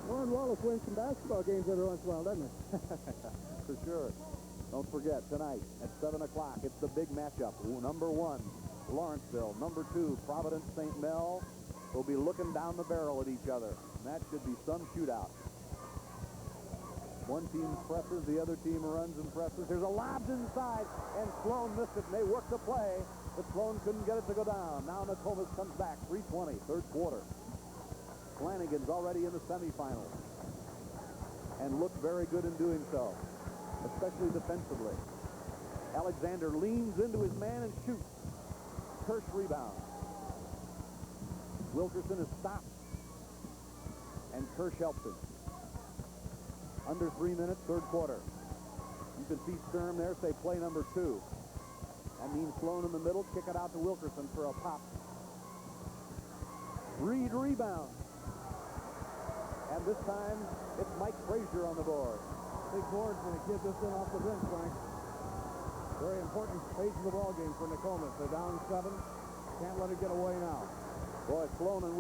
Lauren Wallace wins some basketball games every once in a while, doesn't he? For sure. Don't forget, tonight at 7 o'clock, it's the big matchup. Number 1, Lawrenceville. Number 2, Providence St. Mel will be looking down the barrel at each other. And that should be some shootout. One team presses, the other team runs and presses. There's a lob inside, and Sloan missed it, and they worked the play, but Sloan couldn't get it to go down. Now Nokomis comes back, 3:20, third quarter. Flanagan's already in the semifinals and looked very good in doing so, especially defensively. Alexander leans into his man and shoots. Kirsch rebound. Wilkerson is stopped, and Kirsch helps him. Under 3 minutes, third quarter. You can see Sturm there say play number 2. That means Sloan in the middle, kick it out to Wilkerson for a pop. Reed rebound. And this time, it's Mike Frazier on the board. Big boards when a kid this in off the bench, Frank. Very important phase of the ball game for Nokomis. They're down 7. Can't let it get away now. Boy, Sloan and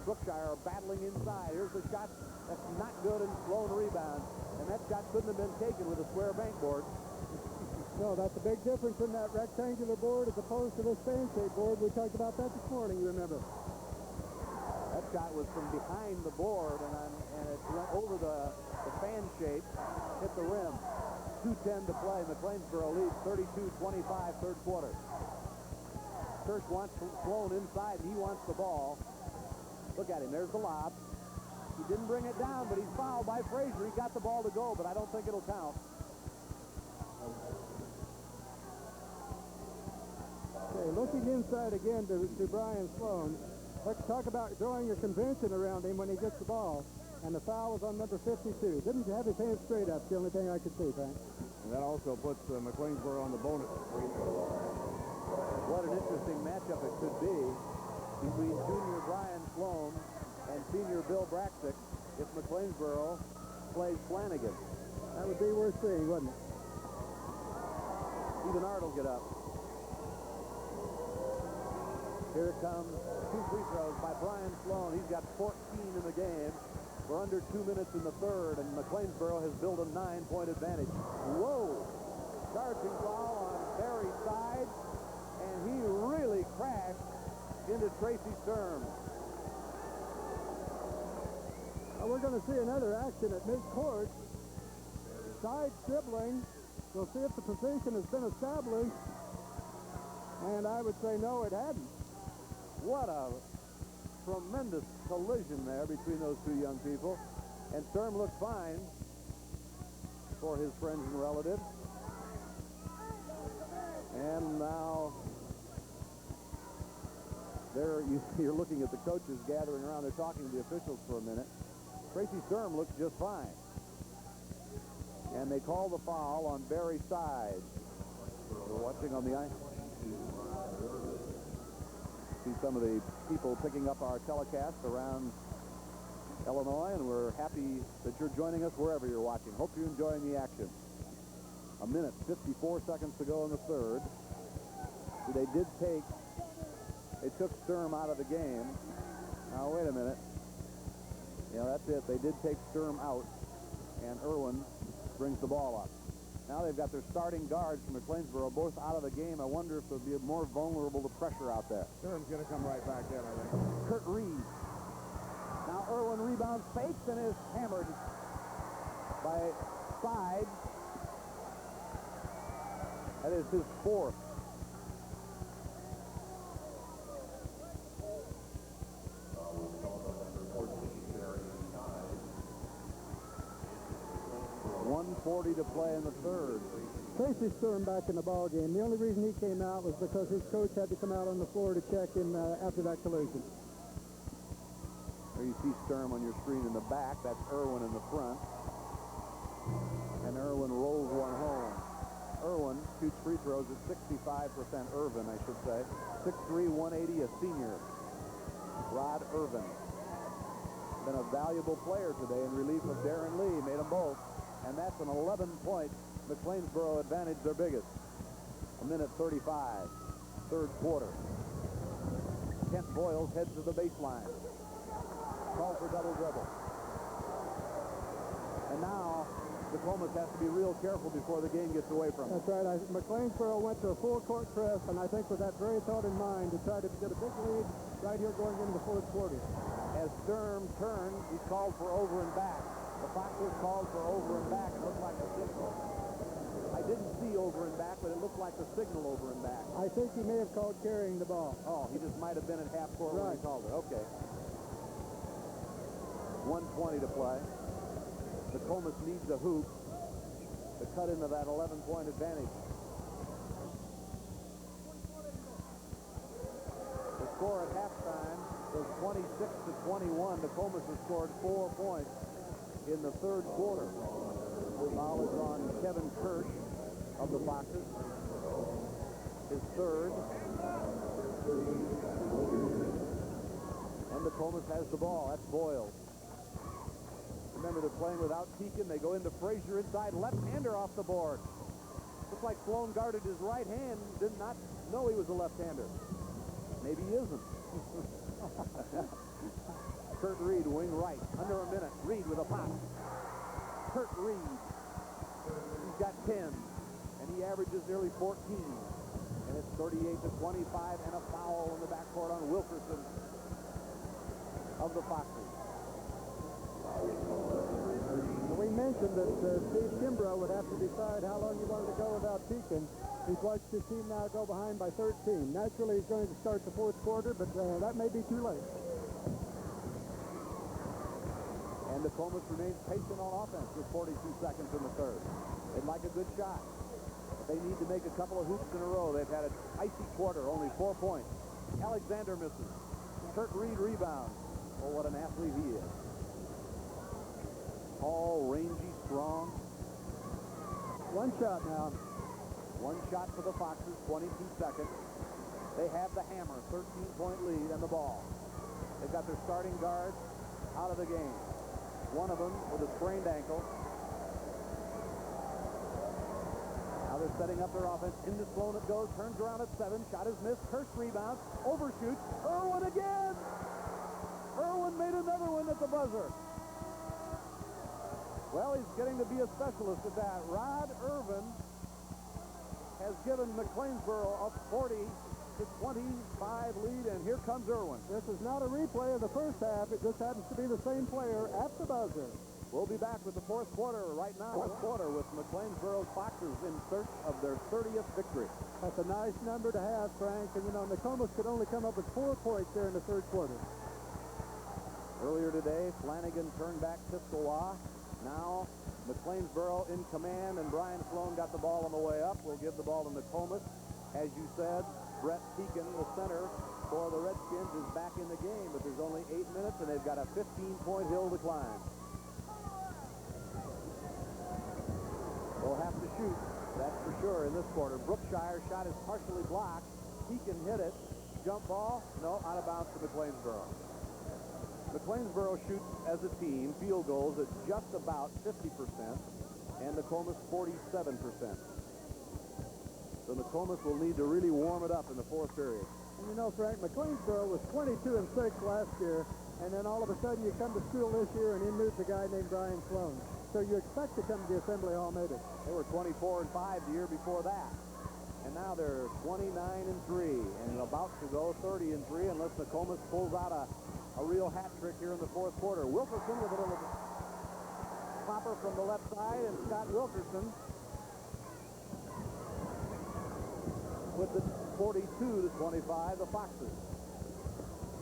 Brookshire are battling inside. Here's the shot that's not good, and Sloan rebounds. And that shot couldn't have been taken with a square bank board. No, that's a big difference in that rectangular board as opposed to this fan-shaped board. We talked about that this morning, you remember. That shot was from behind the board, and it went over the fan shape, hit the rim. 2:10 to play. McLeansboro leads 32-25, third quarter. Kirsch wants Sloan inside, and he wants the ball. Look at him. There's the lob. He didn't bring it down, but he's fouled by Frazier. He got the ball to go, but I don't think it'll count. Okay, looking inside again to Brian Sloan. Let's talk about drawing your convention around him when he gets the ball. And the foul was on number 52. Didn't have his hands straight up. It's the only thing I could see, Frank. And that also puts McLeansboro on the bonus. What an interesting matchup it could be between junior Brian Sloan and senior Bill Braxick if McLeansboro plays Flanagan. That would be worth seeing, wouldn't it? Even Art will get up. Here it comes. 2 free throws by Brian Sloan. He's got 14 in the game. We're under 2 minutes in the third, and McLeansboro has built a 9-point advantage. Whoa! Charging foul on Barry's side, and he really crashed into Tracy Sturm. Well, we're going to see another action at mid-court. Side dribbling. We'll see if the position has been established. And I would say no, it hadn't. What a tremendous collision there between those two young people. And Sturm looked fine for his friends and relatives. And now you're looking at the coaches gathering around. They're talking to the officials for a minute. Tracy Sturm looks just fine. And they call the foul on Barry's side. We're watching on the ice. See some of the people picking up our telecast around Illinois, and we're happy that you're joining us wherever you're watching. Hope you're enjoying the action. A minute, 54 seconds to go in the third. They took Sturm out of the game. Now, wait a minute. Yeah, that's it. They did take Sturm out, and Irwin brings the ball up. Now they've got their starting guards from McLeansboro both out of the game. I wonder if they'll be more vulnerable to pressure out there. Sturm's going to come right back in, I think. Kurt Reed. Now Irwin rebounds, fakes, and is hammered by side. That is his fourth. .140 to play in the third. Tracy Sturm back in the ball game. The only reason he came out was because his coach had to come out on the floor to check him after that collision. There you see Sturm on your screen in the back. That's Irwin in the front. And Irwin rolls one home. Irwin shoots free throws at 65%. Irvin, I should say. 6'3", 180, a senior. Rod Irvin. Been a valuable player today in relief of Darren Lee. Made them both. And that's an 11-point McLeansboro advantage, their biggest. 1:35, third quarter. Kent Boyles heads to the baseline. Call for double dribble. And now Nokomis has to be real careful before the game gets away from him. That's right. McLeansboro went to a full-court press, and I think with that very thought in mind to try to get a big lead right here going into the fourth quarter. As Sturm turned, he called for over and back. The Foxes called for over and back. It looked like a signal. I didn't see over and back, but it looked like a signal over and back. I think he may have called carrying the ball. Oh, he just might have been at half court when he called it. Okay. 1:20 to play. Nokomis needs a hoop to cut into that 11-point advantage. The score at halftime was 26-21. Nokomis has scored 4 points in the third quarter. Foul is on Kevin Kirsch of the Foxes. His third. And Nokomis has the ball. That's Boyles. Remember, they're playing without Pekin. They go into Frazier inside. Left-hander off the board. Looks like Sloan guarded his right hand. Did not know he was a left-hander. Maybe he isn't. Kurt Reed, wing right. Under a minute. Reed with a pop. Kurt Reed. He's got 10. And he averages nearly 14. And it's 38-25 and a foul in the backcourt on Wilkerson of the Foxes. We mentioned that Steve Kimbrough would have to decide how long he wanted to go without Pekin. He's watched his team now go behind by 13. Naturally, he's going to start the fourth quarter, but that may be too late. And Nokomis remains patient on offense with 42 seconds in the third. They'd like a good shot. But they need to make a couple of hoops in a row. They've had an icy quarter, only 4 points. Alexander misses. Kurt Reed rebounds. Oh, what an athlete he is. Tall, rangy, strong. One shot now. One shot for the Foxes, 22 seconds. They have the hammer, 13-point lead, and the ball. They've got their starting guards out of the game. One of them with a sprained ankle. Now they're setting up their offense. Into Sloan it goes, turns around at 7. Shot is missed. Kirsch rebounds, overshoots. Irwin again! Irwin made another one at the buzzer. Well, he's getting to be a specialist at that. Rod Irvin has given McLeansboro a 40-25 lead, and here comes Irwin. This is not a replay of the first half. It just happens to be the same player at the buzzer. We'll be back with the fourth quarter right now. Fourth quarter with McLeansboro's Foxes in search of their 30th victory. That's a nice number to have, Frank. And, you know, Nokomis could only come up with 4 points there in the third quarter. Earlier today, Flanagan turned back Piscataway. Now, McLeansboro in command, and Brian Sloan got the ball on the way up. We'll give the ball to Nokomis. As you said, Brett Pekin, the center for the Redskins, is back in the game, but there's only 8 minutes, and they've got a 15-point hill to climb. They'll have to shoot, that's for sure, in this quarter. Brookshire's shot is partially blocked. Pekin hit it. Jump ball? No, out of bounds to McLeansboro. McLeansboro shoots as a team field goals at just about 50%, and Nokomis 47%. So Nokomis will need to really warm it up in the fourth period. And you know, Frank, McLeansboro was 22-6 last year, and then all of a sudden you come to school this year and in moves a guy named Brian Sloan. So you expect to come to the Assembly Hall, maybe. They were 24-5 the year before that. And now they're 29-3 and about to go 30-3 unless Nokomis pulls out a real hat trick here in the fourth quarter. Wilkerson with a little Popper from the left side, and Scott Wilkerson with the 42-25, the Foxes.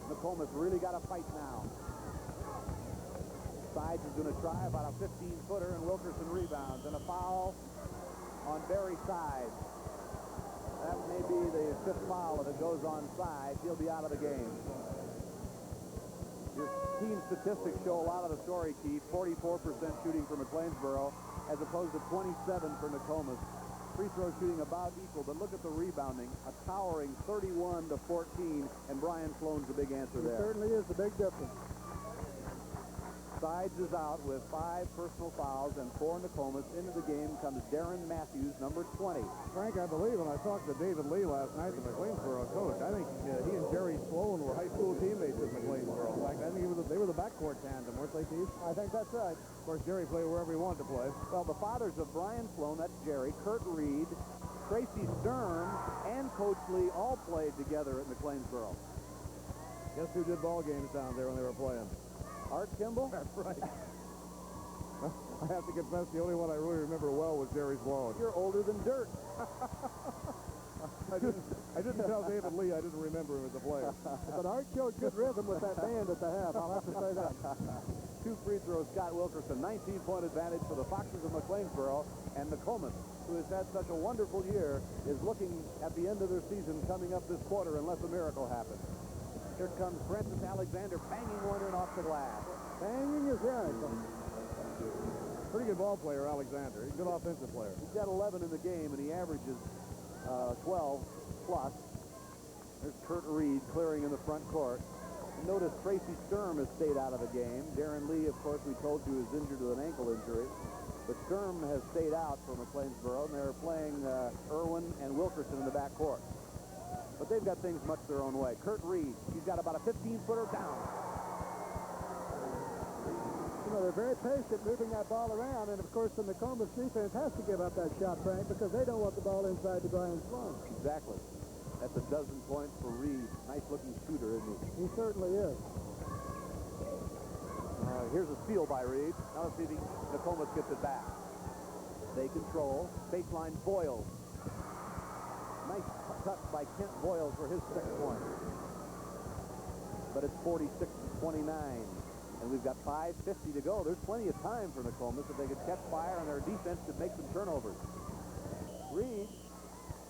Nokomis really got a fight now. Sides is going to try about a 15-footer, and Wilkerson rebounds, and a foul on Barry Sides. That may be the 5th foul. If it goes on sides, he'll be out of the game. Your team statistics show a lot of the story, Keith. 44% shooting for McLeansboro as opposed to 27 for Nokomis. Free throw shooting about equal, but look at the rebounding. A towering 31-14, and Brian Sloan's the big answer there. It certainly is the big difference. Sides is out with 5 personal fouls, and for Nokomis. Into the game comes Darren Matthews, number 20. Frank, I believe when I talked to David Lee last night, the McLeansboro coach, I think he and Jerry Sloan were high school teammates at McLeansboro. In fact, I think they were the backcourt tandem, weren't they, Keith? I think that's right. Of course, Jerry played wherever he wanted to play. Well, the fathers of Brian Sloan, that's Jerry, Kurt Reed, Tracy Sturm, and Coach Lee all played together at McLeansboro. Guess who did ball games down there when they were playing? Art Kimball? That's right. I have to confess, the only one I really remember well was Jerry Sloan. You're older than dirt. I didn't tell David Lee I didn't remember him as a player. But Art showed good rhythm with that band at the half. I'll have to say that. 2 free throws, Scott Wilkerson. 19-point advantage for the Foxes of McLeansboro, and Nokomis, who has had such a wonderful year, is looking at the end of their season coming up this quarter unless a miracle happens. Here comes Francis Alexander banging one in off the glass. Banging is right. Pretty good ball player, Alexander. He's a good offensive player. He's got 11 in the game, and he averages 12 plus. There's Kurt Reed clearing in the front court. Notice Tracy Sturm has stayed out of the game. Darren Lee, of course, we told you, is injured with an ankle injury. But Sturm has stayed out for McLeansboro, and they're playing Irwin and Wilkerson in the backcourt. But they've got things much their own way. Kurt Reed, he's got about a 15-footer down. You know, they're very patient moving that ball around, and of course the Nokomis defense has to give up that shot, Frank, because they don't want the ball inside to Brian Sloan. Exactly. That's a dozen points for Reed. Nice-looking shooter, isn't he? He certainly is. Here's a steal by Reed. Now let's see if Nokomis gets it back. They control. Baseline Boyles. Nice touch by Kent Boyles for his 6th point. But it's 46-29. And we've got 5:50 to go. There's plenty of time for Nokomis. If they could catch fire on their defense, could make some turnovers. Reed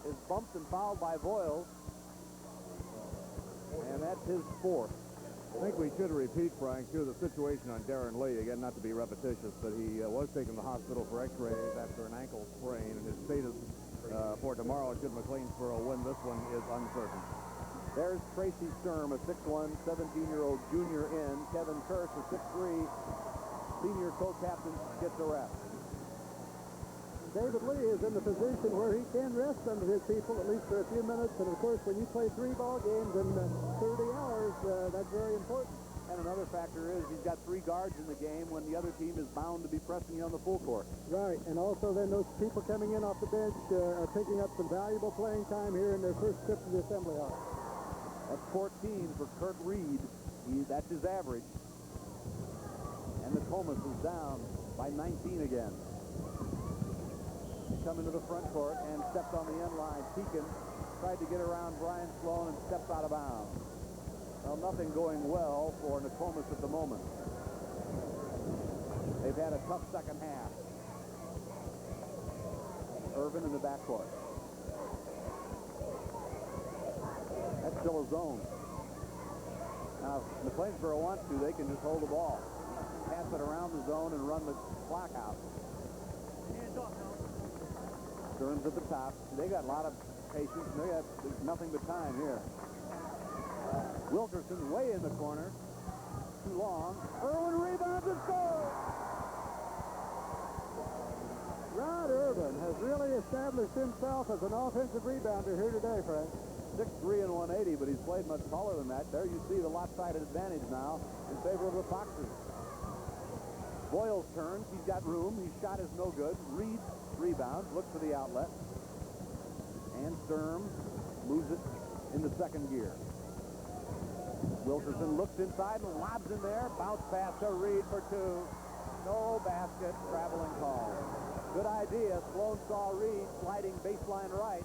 is bumped and fouled by Boyles. And that's his 4th. I think we should repeat, Frank, too, the situation on Darren Lee. Again, not to be repetitious, but he was taken to the hospital for x-rays after an ankle sprain, and his status for tomorrow, should McLeansboro win this one, is uncertain. There's Tracy Sturm, a 6'1", 17-year-old junior in. Kevin Kirsch, a 6'3", senior co-captain, gets a rest. David Lee is in the position where he can rest some of his people, at least for a few minutes. And, of course, when you play 3 ball games in 30 hours, that's very important. And another factor is he's got 3 guards in the game when the other team is bound to be pressing you on the full court. Right, and also then those people coming in off the bench are picking up some valuable playing time here in their first trip to the assembly hall. That's 14 for Kurt Reed. That's his average. And Nokomis is down by 19 again. They come into the front court and stepped on the end line. Pekin tried to get around Brian Sloan and stepped out of bounds. Well, nothing going well for Nokomis at the moment. They've had a tough second half. Irvin in the backcourt. That's still a zone. Now, if McLeansboro wants to, they can just hold the ball. Pass it around the zone and run the clock out. Sturm's at the top. They got a lot of patience. There's nothing but time here. Wilkerson way in the corner. Too long. Irwin rebounds and scores! Rod Irvin has really established himself as an offensive rebounder here today, Frank. 6'3" and 180, but he's played much taller than that. There you see the lopsided advantage now in favor of the Foxes. Boyles turns. He's got room. His shot is no good. Reed rebounds. Looks for the outlet. And Sturm moves it in the second gear. Wilkerson looks inside and lobs in there. Bounce pass to Reed for 2. No basket, traveling call. Good idea. Sloan saw Reed sliding baseline right.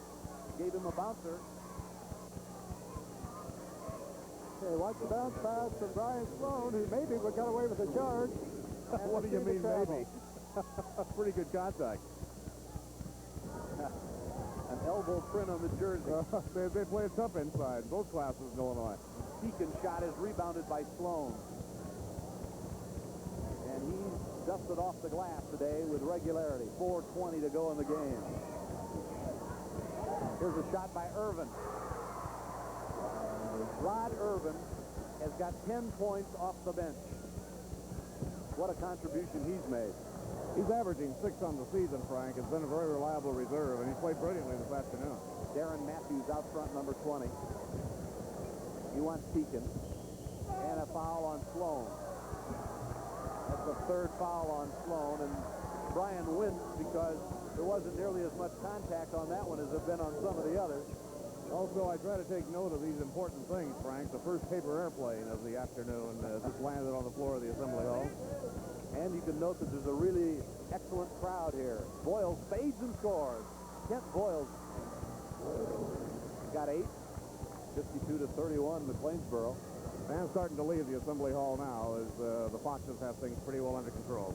Gave him a bouncer. Okay, watch the bounce pass from Brian Sloan, who maybe got away with a charge. What do you mean, maybe? Pretty good contact. An elbow print on the jersey. They play it tough inside. Both classes in Illinois. Deacon's shot is rebounded by Sloan. And he's dusted off the glass today with regularity. 4:20 to go in the game. Here's a shot by Irvin. Rod Irvin has got 10 points off the bench. What a contribution he's made. He's averaging 6 on the season, Frank. Has been a very reliable reserve, and he played brilliantly this afternoon. Darren Matthews out front, number 20. He wants Deacon. And a foul on Sloan. That's the third foul on Sloan, and Brian winced because there wasn't nearly as much contact on that one as there been on some of the others. Also, I try to take note of these important things, Frank. The first paper airplane of the afternoon just landed on the floor of the Assembly Hall. And you can note that there's a really excellent crowd here. Boyles fades and scores. Kent Boyles got 8. 52-31, McLeansboro. Fans starting to leave the Assembly Hall now as the Foxes have things pretty well under control.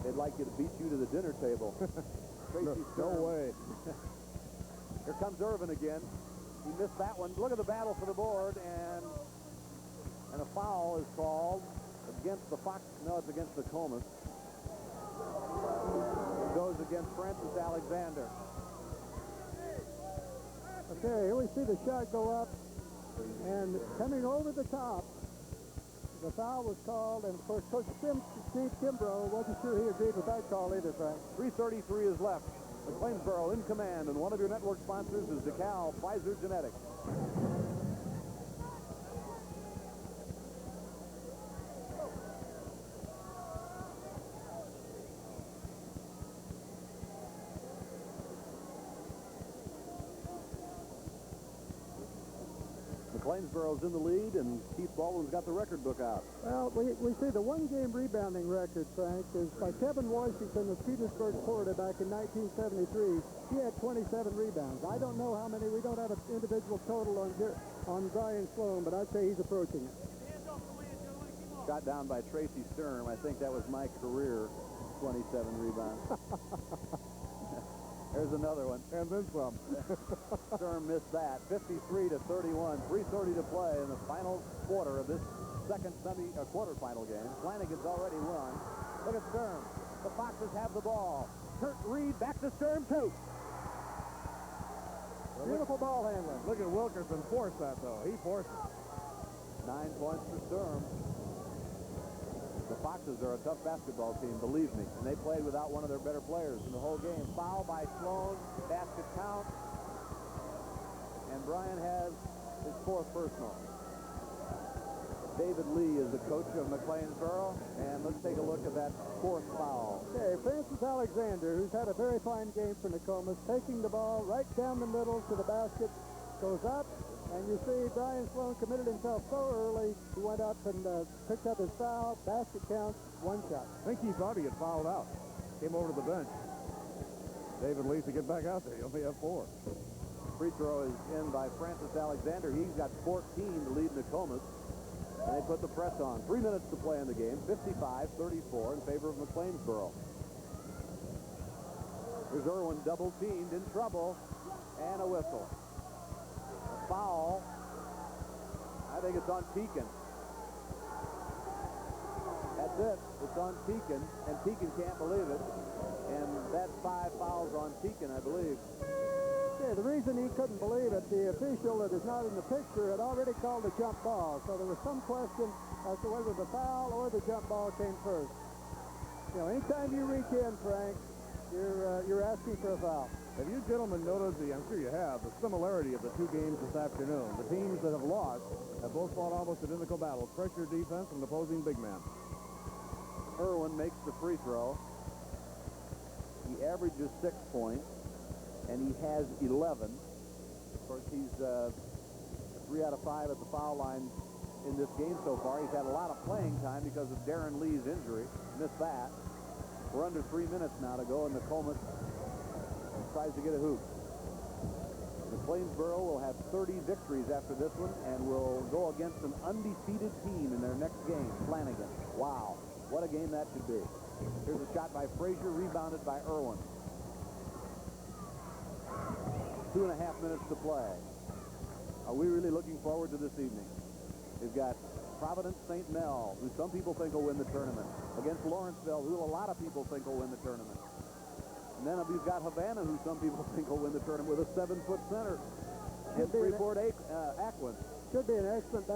They'd like you to beat you to the dinner table. No way. Here comes Irvin again. He missed that one. Look at the battle for the board, and a foul is called against the Fox. No, it's against Nokomis. It goes against Francis Alexander. Okay, here we see the shot go up, and coming over the top, the foul was called, and of course, Coach Steve Kimbrough wasn't sure he agreed with that call either, Frank. 3:33 is left. McLeansboro in command, and one of your network sponsors is DeKalb Pfizer Genetics. McLeansboro's in the lead, and Keith Baldwin's got the record book out. Well, we see the one-game rebounding record, Frank, is by Kevin Washington of Petersburg, Florida, back in 1973. He had 27 rebounds. I don't know how many. We don't have an individual total on Brian Sloan, but I'd say he's approaching it. Shot down by Tracy Sturm. I think that was my career 27 rebounds. There's another one. And then some. Sturm missed that. 53-31. 3:30 to play in the final quarter of this second quarterfinal game. Flanagan's already won. Look at Sturm. The Foxes have the ball. Kurt Reed back to Sturm, too. Beautiful ball handling. Look at Wilkerson force that, though. He forced it. 9 points for Sturm. The Foxes are a tough basketball team, believe me. And they played without one of their better players in the whole game. Foul by Sloan. Basket count. And Brian has his 4th personal. David Lee is the coach of McLeansboro. And let's take a look at that 4th foul. Okay, Francis Alexander, who's had a very fine game for Nokomis, taking the ball right down the middle to the basket, goes up, and you see Brian Sloan committed himself so early, he went up and picked up his foul. Basket count, 1 shot. I think he thought he had fouled out. Came over to the bench. David Lee to get back out there. He only have 4. Free throw is in by Francis Alexander. He's got 14 to lead Nokomis. And they put the press on. 3 minutes to play in the game. 55-34 in favor of McLeansboro. Here's Irwin double-teamed, in trouble, and a whistle. A foul. I think it's on Pekin. That's it. It's on Pekin, and Pekin can't believe it. And that's 5 fouls on Pekin, I believe. Okay, the reason he couldn't believe it, the official that is not in the picture had already called a jump ball, so there was some question as to whether the foul or the jump ball came first. You know, anytime you reach in, Frank, you're asking for a foul. Have you gentlemen noticed, I'm sure you have, the similarity of the 2 games this afternoon? The teams that have lost have both fought almost identical battles. Pressure defense and opposing big man. Irwin makes the free throw. He averages 6 points, and he has 11. Of course, he's 3 out of 5 at the foul line in this game so far. He's had a lot of playing time because of Darren Lee's injury. Missed that. We're under 3 minutes now to go, and Nokomis tries to get a hoop. McLeansboro will have 30 victories after this one and will go against an undefeated team in their next game, Flanagan. Wow, what a game that should be. Here's a shot by Frazier, rebounded by Irwin. 2.5 minutes to play. Are we really looking forward to this evening? We've got Providence St. Mel, who some people think will win the tournament, against Lawrenceville, who a lot of people think will win the tournament. And then we've got Havana, who some people think will win the tournament with a 7-foot center. And Freeport Aquin. Should be an excellent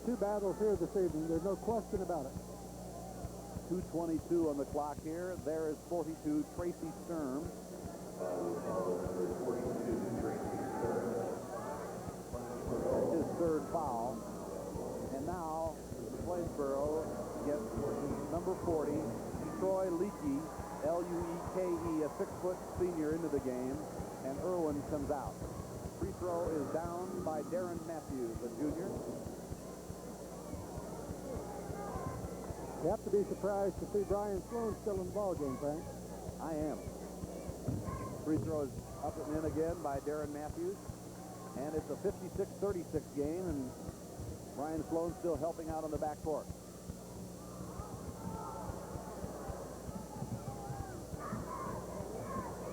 two battles here this evening. There's no question about it. 2:22 on the clock here. There is 42, Tracy Sturm. That's his third foul. And now McLeansboro gets number 40, Troy Leakey, L-U-E-K-E, a 6-foot senior, into the game, and Irwin comes out. Free throw is down by Darren Matthews, a junior. You have to be surprised to see Brian Sloan still in the ballgame, Frank. I am. Free throw is up and in again by Darren Matthews. And it's a 56-36 game, and Brian Sloan still helping out on the backcourt.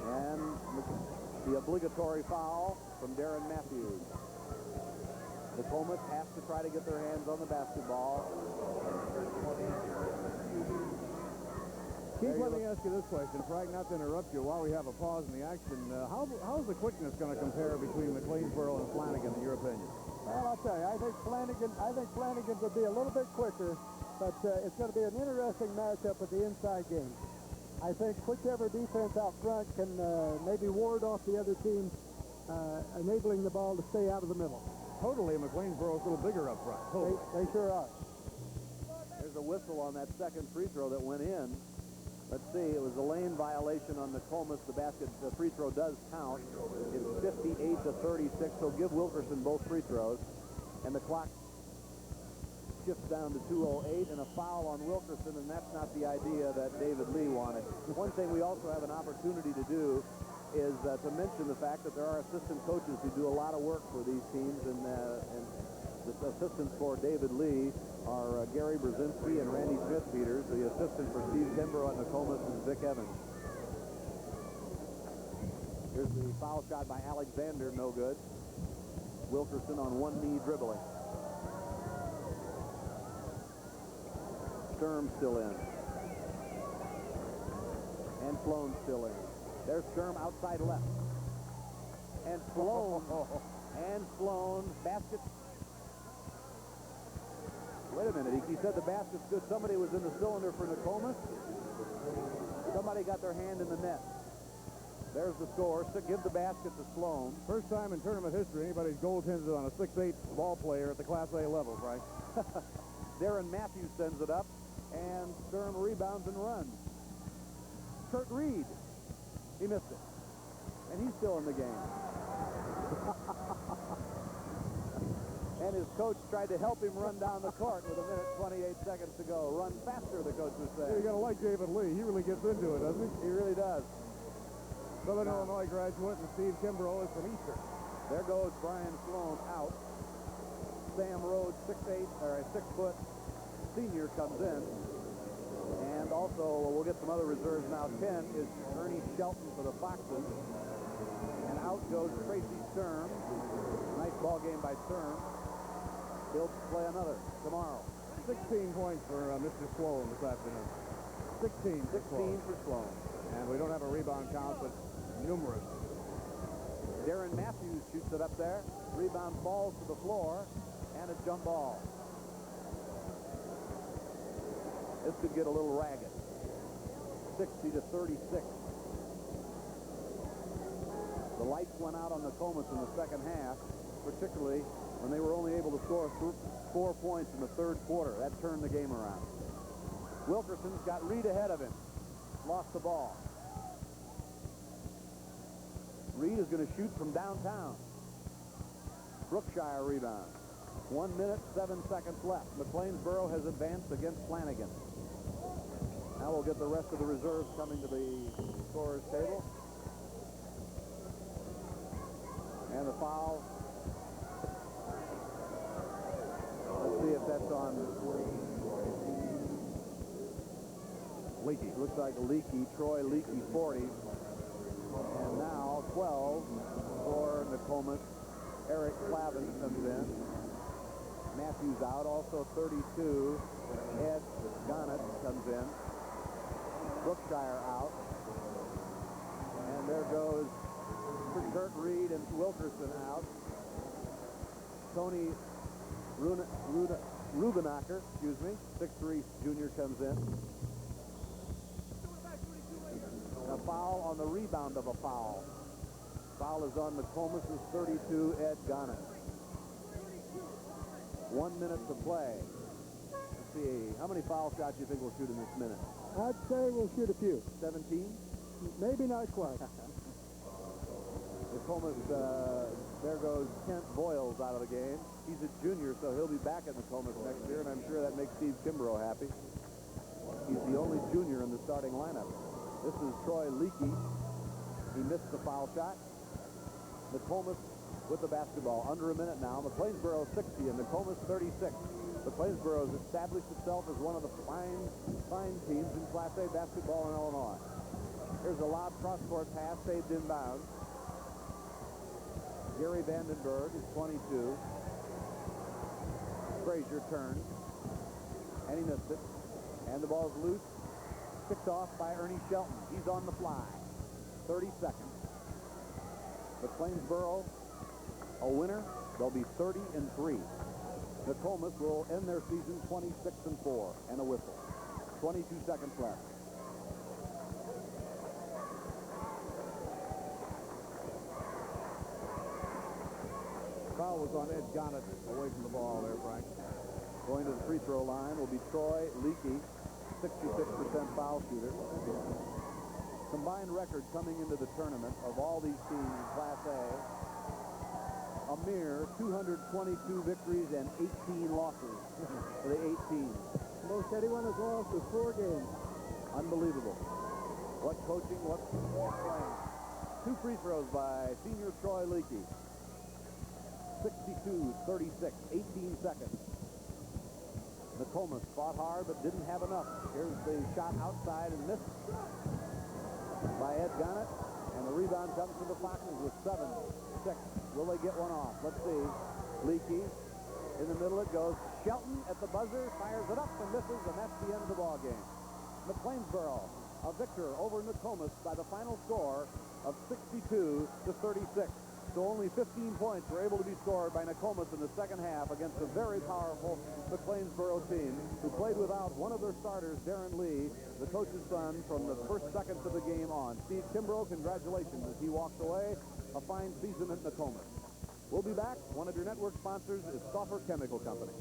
And the obligatory foul from Darren Matthews. Nokomis has to try to get their hands on the basketball. Keith, let me ask you this question, Frank, not to interrupt you while we have a pause in the action. How's the quickness going to compare between McLeansboro and Flanagan, in your opinion? Well, I'll tell you, I think Flanagan will be a little bit quicker, but it's going to be an interesting matchup with the inside game. I think whichever defense out front can maybe ward off the other team, enabling the ball to stay out of the middle. Totally, McLeansboro's a little bigger up front. Totally. They sure are. There's a whistle on that second free throw that went in. Let's see, it was a lane violation on Nokomis. The free throw does count. It's 58-36, so give Wilkerson both free throws. And the clock shifts down to 2:08, and a foul on Wilkerson, and that's not the idea that David Lee wanted. One thing we also have an opportunity to do is to mention the fact that there are assistant coaches who do a lot of work for these teams, and the assistants for David Lee are Gary Brzezinski and Randy Smith-Peters. The assistant for Steve Kimbrough at Nokomis is Vic Evans. Here's the foul shot by Alexander, no good. Wilkerson on one knee dribbling. Sturm still in. And Sloan still in. There's Sturm outside left. And Sloan. And Sloan. Basket. Wait a minute. He said the basket's good. Somebody was in the cylinder for Nokomis. Somebody got their hand in the net. There's the score. So give the basket to Sloan. First time in tournament history anybody's goaltended on a 6'8" ball player at the Class A level, right? Darren Matthews sends it up, and Sturm rebounds and runs. Kurt Reed. He missed it. And he's still in the game. And his coach tried to help him run down the court with 1:28 to go. Run faster, the coach was saying. You got to like David Lee. He really gets into it, doesn't he? He really does. Southern Illinois graduate, and Steve Kimbrough is from Eastern. There goes Brian Sloan out. Sam Rhodes, 6'8", or a 6-foot senior, comes in. And also, we'll get some other reserves now. 10 is Ernie Shelton for the Foxes. And out goes Tracy Sturm. Nice ball game by Sturm. He'll play another tomorrow. 16 points for Mr. Sloan this afternoon. 16 for Sloan. And we don't have a rebound count, but numerous. Darren Matthews shoots it up there. Rebound falls to the floor, and a jump ball. This could get a little ragged. 60-36. The lights went out on Nokomis in the second half, particularly when they were only able to score 4 points in the third quarter. That turned the game around. Wilkerson's got Reed ahead of him. Lost the ball. Reed is going to shoot from downtown. Brookshire rebound. 1 minute, 7 seconds left. McLeansboro has advanced against Flanagan. Now we'll get the rest of the reserves coming to the scorer's table. And the foul. Let's see if that's on Leakey. Looks like Leakey, Troy Leakey, 40. And now 12 for Nokomis. Eric Clavin comes in. Matthews out, also 32. Ed Gannett comes in. Brookshire out. And there goes Kurt Reed and Wilkerson out. Tony Rubenacker, 6'3" junior comes in. A foul on the rebound of a foul. Foul is on Nokomis' 32, Ed Gannett. 1 minute to play. Let's see, how many foul shots do you think we'll shoot in this minute? I'd say we'll shoot a few. 17? Maybe not quite. Nokomis, there goes Kent Boyles out of the game. He's a junior, so he'll be back at Nokomis next year, and I'm sure that makes Steve Kimbrough happy. He's the only junior in the starting lineup. This is Troy Leakey. He missed the foul shot. Nokomis with the basketball. Under a minute now. McLeansboro 60 and Nokomis 36. McLeansboro has established itself as one of the fine teams in Class A basketball in Illinois. Here's a lob cross-court pass, saved inbounds. Gary Vandenberg is 22. Frazier turns, and he missed it. And the ball's loose. Picked off by Ernie Shelton. He's on the fly. 30 seconds. McLeansboro, a winner. They'll be 30-3. Nokomis will end their season 26-4 and a whistle. 22 seconds left. Foul was on Ed Gannett away from the ball there, Frank. Going to the free throw line will be Troy Leakey, 66% foul shooter. Combined record coming into the tournament of all these teams in Class A mere 222 victories and 18 losses for the 8 teams. Most anyone has lost is 4 games. Unbelievable. What coaching, what playing. 2 free throws by senior Troy Leakey. 62-36, 18 seconds. Nokomis fought hard but didn't have enough. Here's the shot outside and missed by Ed Gannett. And the rebound comes to the Foxes with 7-6. Will they get one off? Let's see. Leakey in the middle it goes. Shelton at the buzzer fires it up and misses, and that's the end of the ball game. McLeansboro, a victor over Nokomis by the final score of 62-36. So only 15 points were able to be scored by Nokomis in the second half against a very powerful McLeansboro team who played without one of their starters, Darren Lee, the coach's son, from the first seconds of the game on. Steve Kimbrough, congratulations as he walks away. A fine season at Nokomis. We'll be back. One of your network sponsors is Stauffer Chemical Company.